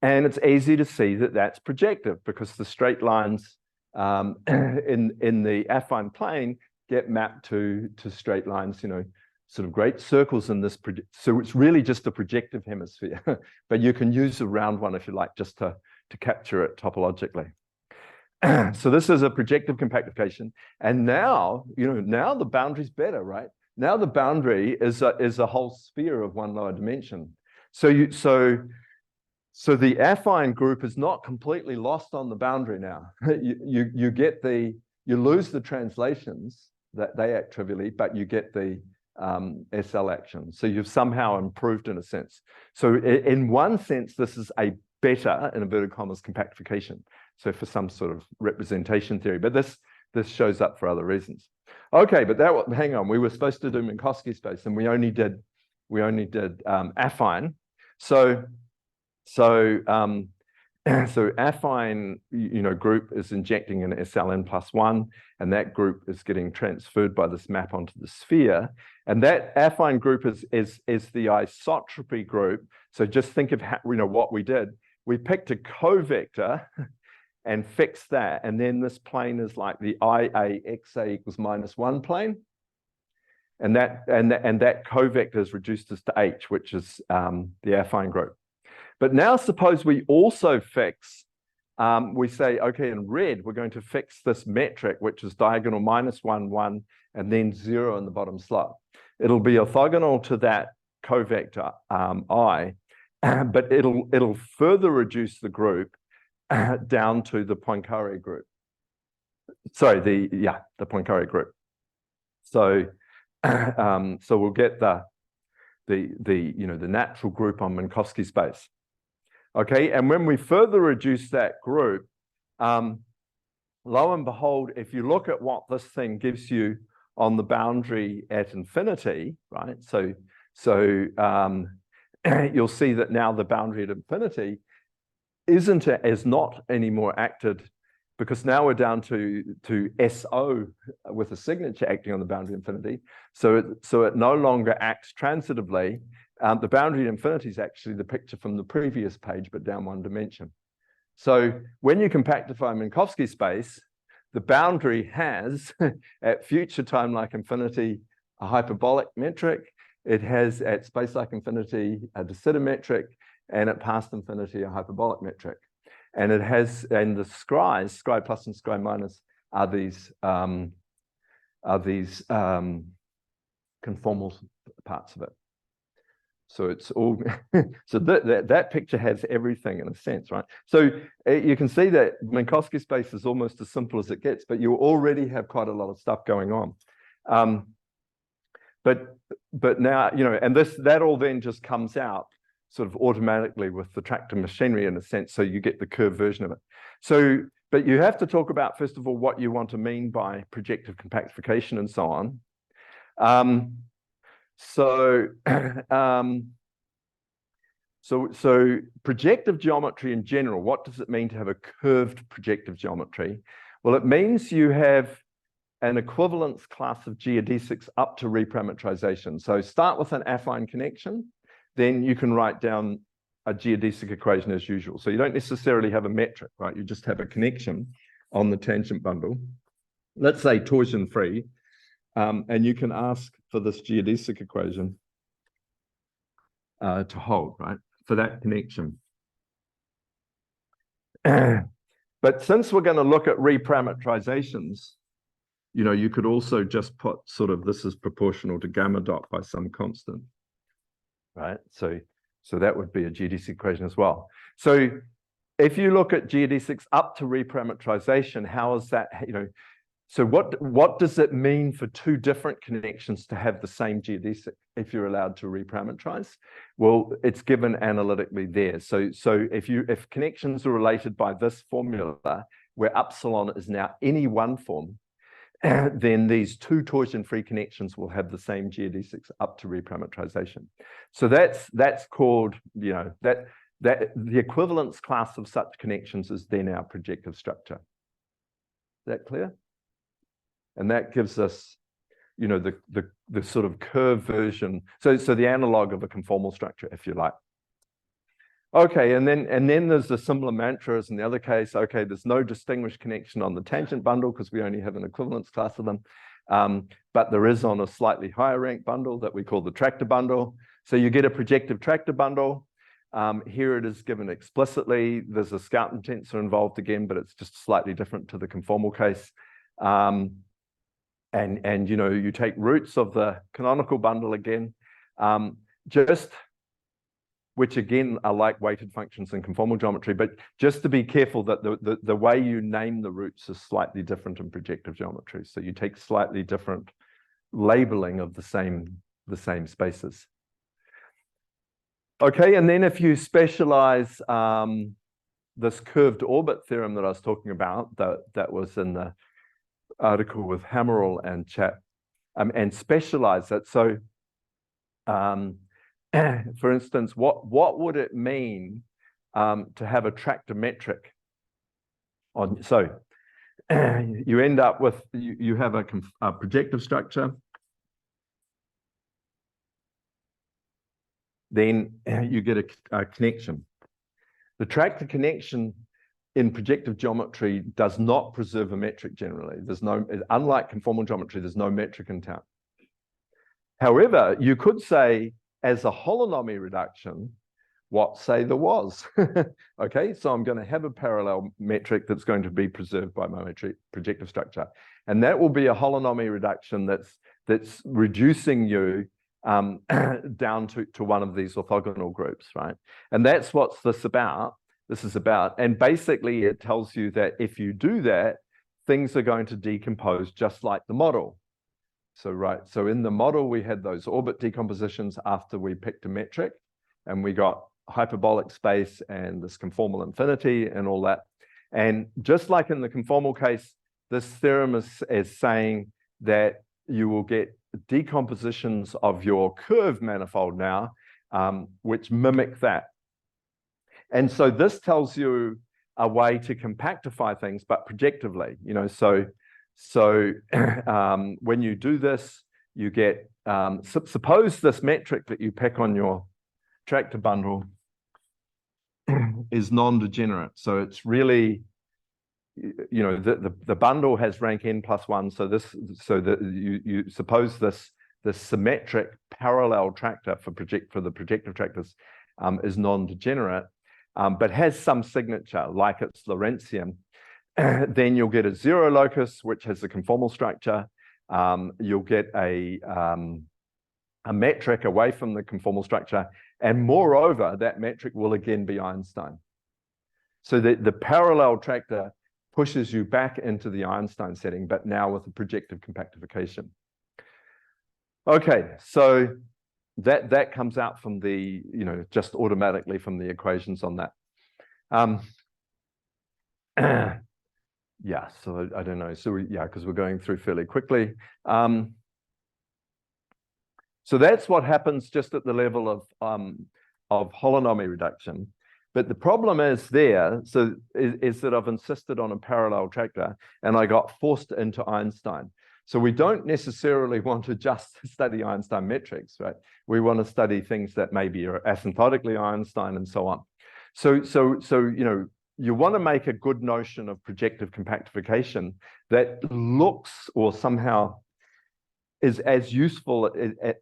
Speaker 1: And it's easy to see that that's projective because the straight lines in the affine plane get mapped to straight lines, you know, sort of great circles in this. So it's really just a projective hemisphere, but you can use a round one if you like, just to capture it topologically. So this is a projective compactification. And now, you know, now the boundary's better, right? Now the boundary is a whole sphere of one lower dimension. So the affine group is not completely lost on the boundary now. You lose the translations that they act trivially, but you get the SL action. So you've somehow improved in a sense. So in one sense, this is a better, in inverted commas, compactification. So for some sort of representation theory, but this shows up for other reasons. Okay, but hang on, we were supposed to do Minkowski space, and we only did affine. So affine, you know, group is injecting an SLN plus 1, and that group is getting transferred by this map onto the sphere. And that affine group is the isotropy group. So just think of how, what we did. We picked a covector and fixed that. And then this plane is like the IA_XA equals -1 plane. And that covector is reduced to H, which is the affine group. But now suppose we also fix, we say, okay, in red, we're going to fix this metric, which is diagonal -1, 1, and then 0 in the bottom slot. It'll be orthogonal to that covector I, but it'll further reduce the group down to the Poincaré group. Sorry, the Poincaré group. So so we'll get the natural group on Minkowski space. Okay, and when we further reduce that group, lo and behold, if you look at what this thing gives you on the boundary at infinity, right? So you'll see that now the boundary at infinity is not anymore acted, because now we're down to SO with a signature acting on the boundary infinity. So it no longer acts transitively. The boundary at infinity is actually the picture from the previous page, but down one dimension. So when you compactify Minkowski space, the boundary has, at future time like infinity, a hyperbolic metric. It has at space like infinity a de Sitter metric, and at past infinity a hyperbolic metric. And it has, and the scri plus and scri minus are these conformal parts of it. So it's all, so that picture has everything in a sense, right? So you can see that Minkowski space is almost as simple as it gets, but you already have quite a lot of stuff going on. But now, and that all then just comes out sort of automatically with the tractor machinery in a sense, so you get the curved version of it. So, but you have to talk about, first of all, what you want to mean by projective compactification and so on. So projective geometry in general, what does it mean to have a curved projective geometry? Well, it means you have an equivalence class of geodesics up to reparametrization. So start with an affine connection, then you can write down a geodesic equation as usual. So you don't necessarily have a metric, right? You just have a connection on the tangent bundle. Let's say torsion-free. And you can ask for this geodesic equation to hold, right, for that connection. But since we're going to look at reparametrizations, you could also just put sort of this is proportional to gamma dot by some constant, right? So that would be a geodesic equation as well. So if you look at geodesics up to reparametrization, how is that, so what does it mean for two different connections to have the same geodesic if you're allowed to reparametrize? Well, it's given analytically there. So if connections are related by this formula, where epsilon is now any one form, then these two torsion-free connections will have the same geodesics up to reparametrization. So that's called, that the equivalence class of such connections is then our projective structure. Is that clear? And that gives us, the sort of curved version. So the analog of a conformal structure, if you like. Okay, and then there's a similar mantra as in the other case. Okay, there's no distinguished connection on the tangent bundle because we only have an equivalence class of them. But there is on a slightly higher rank bundle that we call the tractor bundle. So you get a projective tractor bundle. Here it is given explicitly. There's a Scouten tensor involved again, but it's just slightly different to the conformal case. And you take roots of the canonical bundle again, which again are like weighted functions in conformal geometry, but just to be careful that the way you name the roots is slightly different in projective geometry. So you take slightly different labeling of the same spaces. Okay, and then if you specialize this curved orbit theorem that I was talking about, that was in the article with Hammerl and Chap, and specialize it. So for instance, what would it mean to have a tractor metric on? So you end up with, you have a projective structure. then you get a connection. The tractor connection in projective geometry does not preserve a metric generally. There's no, unlike conformal geometry, there's no metric in town. However, you could say as a holonomy reduction, what say there was. Okay, so I'm going to have a parallel metric that's going to be preserved by my metric projective structure. And that will be a holonomy reduction that's reducing you down to one of these orthogonal groups, right? And that's what this is about. And basically it tells you that if you do that, things are going to decompose just like the model. So, right, so in the model, we had those orbit decompositions after we picked a metric, and we got hyperbolic space and this conformal infinity and all that. And just like in the conformal case, this theorem is saying that you will get decompositions of your curve manifold now, which mimic that. And so this tells you a way to compactify things, but projectively, you know, so when you do this, you get, suppose this metric that you pick on your tractor bundle is non-degenerate. So it's really, you know, the bundle has rank n plus 1. So you suppose this symmetric parallel tractor for the projective tractors is non-degenerate, but has some signature like it's Lorentzian. Then you'll get a zero locus, which has a conformal structure. You'll get a metric away from the conformal structure. And moreover, that metric will again be Einstein. So the parallel tractor pushes you back into the Einstein setting, but now with a projective compactification. Okay, so that comes out from the, you know, just automatically from the equations on that. Yeah, so I don't know. So yeah, because we're going through fairly quickly. So that's what happens just at the level of holonomy reduction. But the problem is that I've insisted on a parallel tractor and I got forced into Einstein. So we don't necessarily want to just study Einstein metrics, right? We want to study things that maybe are asymptotically Einstein and so on. So you know, you want to make a good notion of projective compactification that looks or somehow is as useful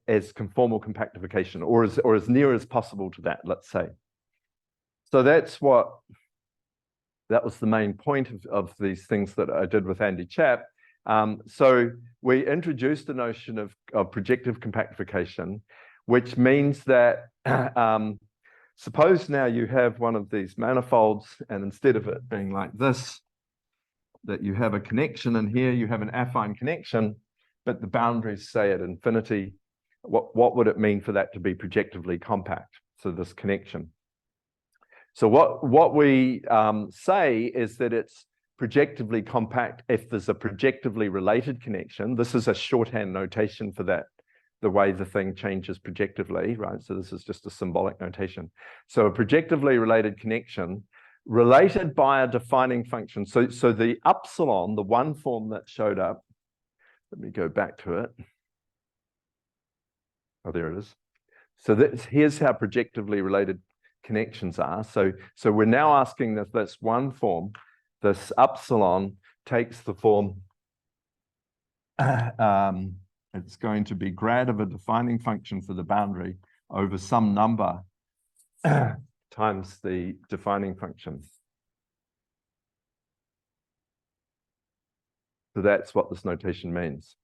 Speaker 1: as conformal compactification, or as near as possible to that, let's say. So that was the main point of these things that I did with Andy Chapp. So we introduced the notion of projective compactification, which means that suppose now you have one of these manifolds, and instead of it being like this, that you have a connection, and here you have an affine connection, but the boundaries say at infinity. What would it mean for that to be projectively compact? So this connection. So what we say is that it's projectively compact if there's a projectively related connection. This is a shorthand notation for that, the way the thing changes projectively, right? So this is just a symbolic notation. So a projectively related connection related by a defining function. So the upsilon, the one form that showed up, let me go back to it. Oh, there it is. So here's how projectively related connections are. So we're now asking that this one form, this upsilon, takes the form, it's going to be grad of a defining function for the boundary over some number times the defining function. So that's what this notation means.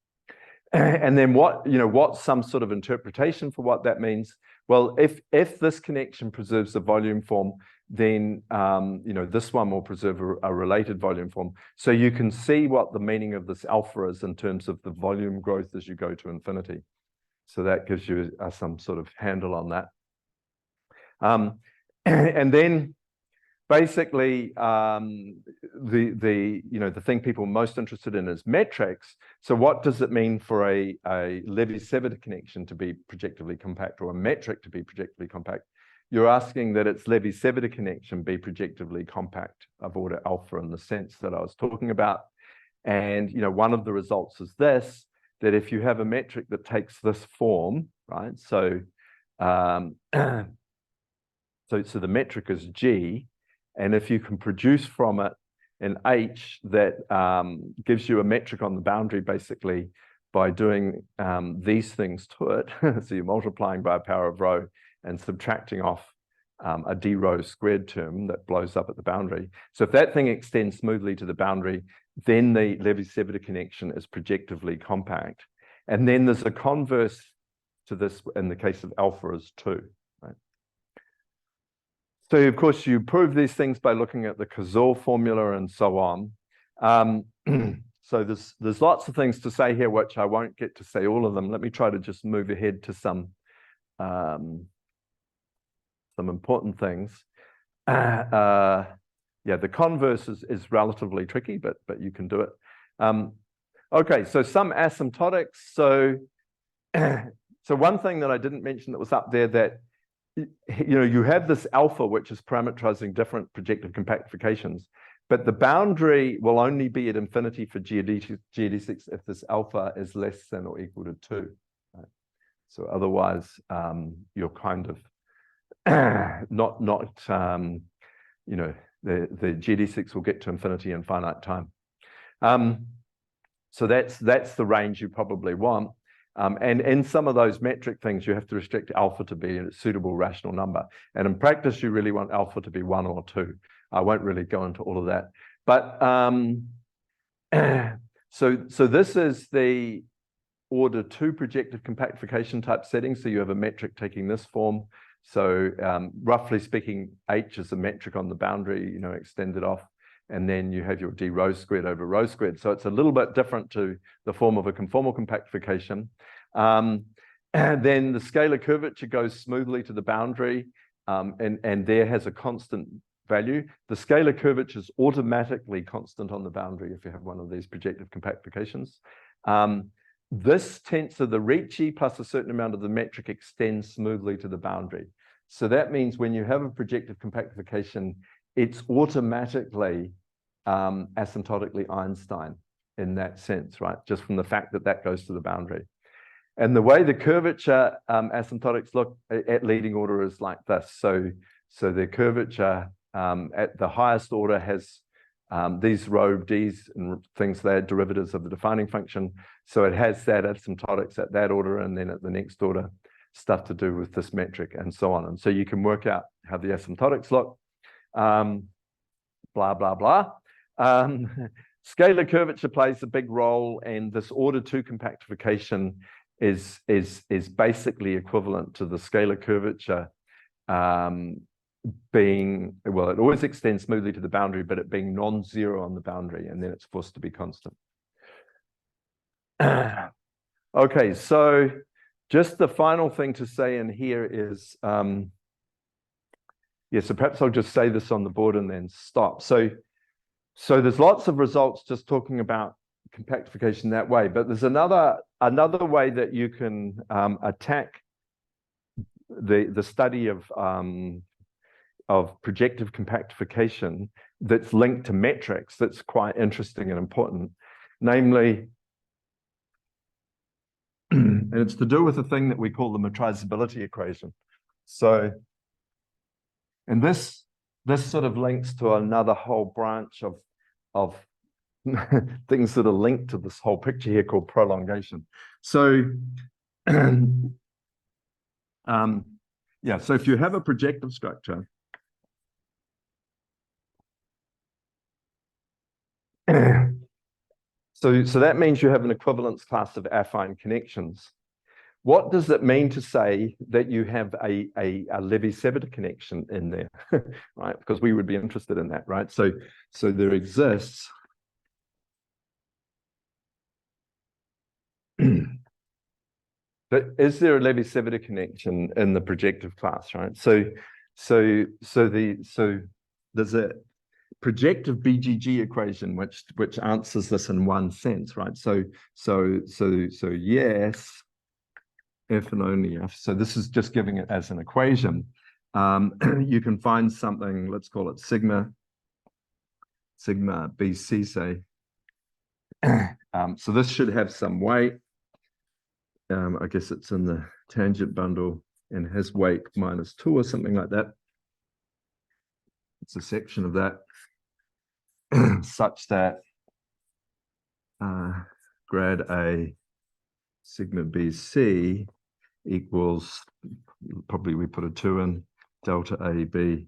Speaker 1: And then what's some sort of interpretation for what that means? Well, if this connection preserves the volume form, then this one will preserve a related volume form. So you can see what the meaning of this alpha is in terms of the volume growth as you go to infinity. So that gives you some sort of handle on that. And then basically, the thing people are most interested in is metrics. So what does it mean for a Levi-Civita connection to be projectively compact, or a metric to be projectively compact? You're asking that its Levi-Civita connection be projectively compact of order alpha in the sense that I was talking about. And one of the results is this, that if you have a metric that takes this form, right? So So the metric is G, and if you can produce from it an H that gives you a metric on the boundary, basically by doing these things to it, so you're multiplying by a power of rho and subtracting off a d rho squared term that blows up at the boundary. So if that thing extends smoothly to the boundary, then the Levi-Civita connection is projectively compact. And then there's a converse to this in the case of alpha is 2. Right? So of course you prove these things by looking at the Cazor formula and so on. So there's lots of things to say here, which I won't get to say all of them. Let me try to just move ahead to some important things. Yeah, the converse is relatively tricky, but you can do it. Okay, so some asymptotics. So one thing that I didn't mention that was up there that you have this alpha which is parameterizing different projective compactifications, but the boundary will only be at infinity for geodesics if this alpha is less than or equal to 2. Right? So otherwise, you're kind of the geodesics will get to infinity in finite time. So that's the range you probably want. And in some of those metric things, you have to restrict alpha to be a suitable rational number. And in practice, you really want alpha to be 1 or 2. I won't really go into all of that. But so this is the order 2 projective compactification type setting. So you have a metric taking this form. So roughly speaking, H is a metric on the boundary, extended off. And then you have your d rho squared over rho squared. So it's a little bit different to the form of a conformal compactification. And then the scalar curvature goes smoothly to the boundary, and there has a constant value. The scalar curvature is automatically constant on the boundary if you have one of these projective compactifications. This tensor, the Ricci plus a certain amount of the metric extends smoothly to the boundary. So that means when you have a projective compactification, it's automatically asymptotically Einstein in that sense, right? Just from the fact that that goes to the boundary. And the way the curvature asymptotics look at leading order is like this. So the curvature at the highest order has these rho d's and things that are derivatives of the defining function. So it has that asymptotics at that order, and then at the next order, stuff to do with this metric and so on. And so you can work out how the asymptotics look. Blah, blah, blah. Scalar curvature plays a big role, and this order 2 compactification is basically equivalent to the scalar curvature being, well, it always extends smoothly to the boundary, but it being non-zero on the boundary, and then it's forced to be constant. Okay, so just the final thing to say in here is, yeah, so perhaps I'll just say this on the board and then stop. So there's lots of results just talking about compactification that way, but there's another way that you can attack the study of projective compactification that's linked to metrics that's quite interesting and important, namely, and it's to do with a thing that we call the metrizability equation. So, and this sort of links to another whole branch of things that are linked to this whole picture here called prolongation. So, yeah, so if you have a projective structure, so that means you have an equivalence class of affine connections. What does it mean to say that you have a Levi-Civita connection in there, right? Because we would be interested in that, right? So there exists but is there a Levi-Civita connection in the projective class, right? So there's a projective BGG equation which answers this in one sense, right? So yes, if and only if. So this is just giving it as an equation. You can find something, let's call it sigma BC, say. So this should have some weight. I guess it's in the tangent bundle and has weight -2 or something like that. It's a section of that such that grad A sigma BC equals, probably we put a 2 in, delta AB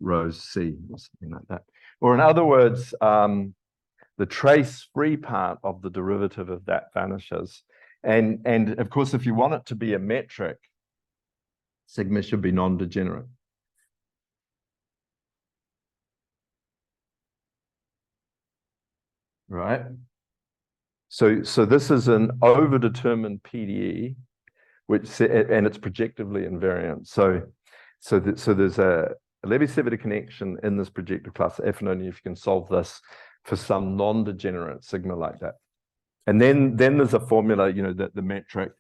Speaker 1: rho C or something like that. Or in other words, the trace-free part of the derivative of that vanishes. And of course, if you want it to be a metric, sigma should be non-degenerate. Right? So this is an overdetermined PDE, and it's projectively invariant. So there's a Levi-Civita connection in this projective class, if and only if you can solve this for some non-degenerate sigma like that. And then there's a formula, you know, that the metric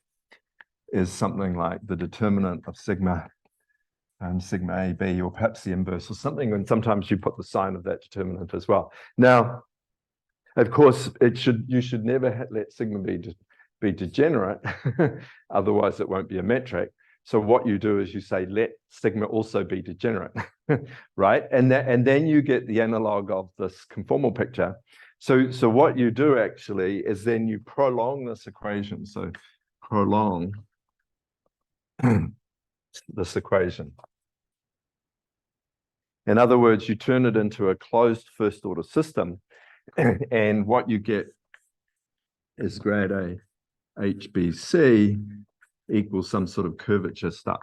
Speaker 1: is something like the determinant of sigma sigma AB, or perhaps the inverse or something, and sometimes you put the sign of that determinant as well. Now, of course, you should never let sigma be degenerate, otherwise it won't be a metric. So what you do is you say, let sigma also be degenerate, right? And then you get the analog of this conformal picture. So what you do actually is then you prolong this equation. So prolong this equation. In other words, you turn it into a closed first order system, and what you get is grad A HBC equals some sort of curvature stuff.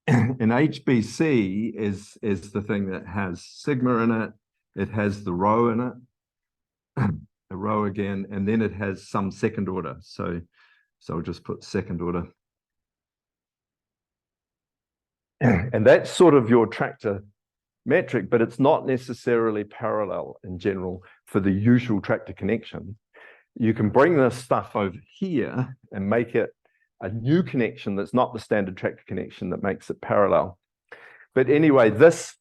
Speaker 1: And HBC is the thing that has sigma in it. It has the rho in it, the rho again, and then it has some second order. So I'll just put second order. And that's sort of your tractor metric, but it's not necessarily parallel in general for the usual tractor connection. You can bring this stuff over here and make it a new connection that's not the standard tractor connection that makes it parallel. But anyway, this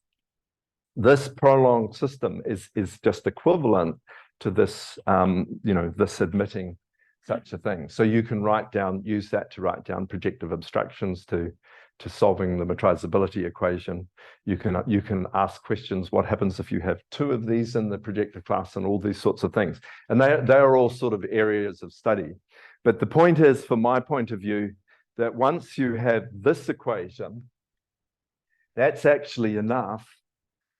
Speaker 1: prolonged system is just equivalent to this, you know, this admitting such a thing. So you can use that to write down projective obstructions to solving the metrizability equation. You can ask questions, what happens if you have 2 of these in the projective class, and all these sorts of things. And they are all sort of areas of study. But the point is, from my point of view, that once you have this equation, that's actually enough.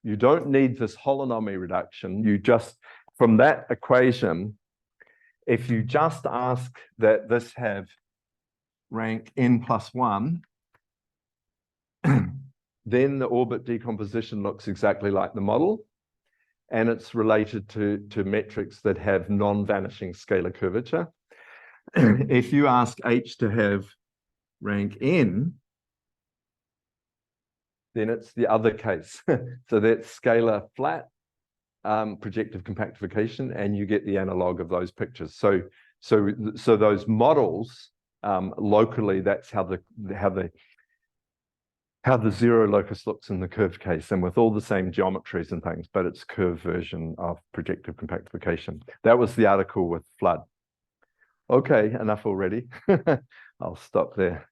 Speaker 1: You don't need this holonomy reduction. You just, from that equation, if you just ask that this have rank n+1, then the orbit decomposition looks exactly like the model, and it's related to metrics that have non-vanishing scalar curvature. If you ask H to have rank n, then it's the other case. So that's scalar flat projective compactification, and you get the analog of those pictures. So those models locally, that's how the zero locus looks in the curved case, and with all the same geometries and things, but it's curved version of projective compactification. That was the article with Flood. Okay, enough already. I'll stop there.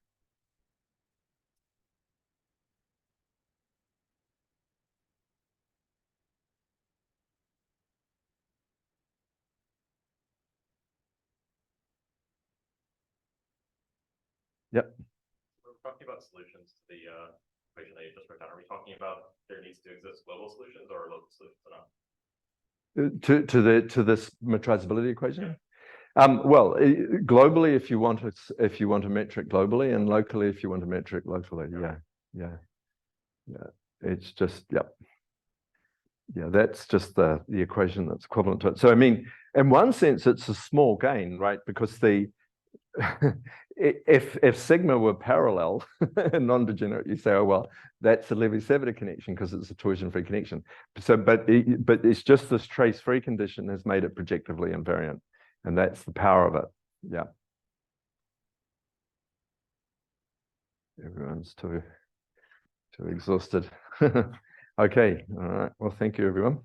Speaker 1: Yep.
Speaker 4: We're talking about solutions to the equation that you just wrote down. Are we talking about there needs to exist global solutions or local solutions enough?
Speaker 1: To this metrizability equation? Well, globally, if you want a metric globally, and locally if you want a metric locally. Yeah. It's just, yep. Yeah, that's just the equation that's equivalent to it. So I mean, in one sense, it's a small gain, right? Because if sigma were parallel and non-degenerate, you say, oh well, that's a Levi-Civita connection because it's a torsion-free connection. So, but it's just this trace-free condition has made it projectively invariant, and that's the power of it. Yeah. Everyone's too exhausted. Okay. All right. Well, thank you, everyone.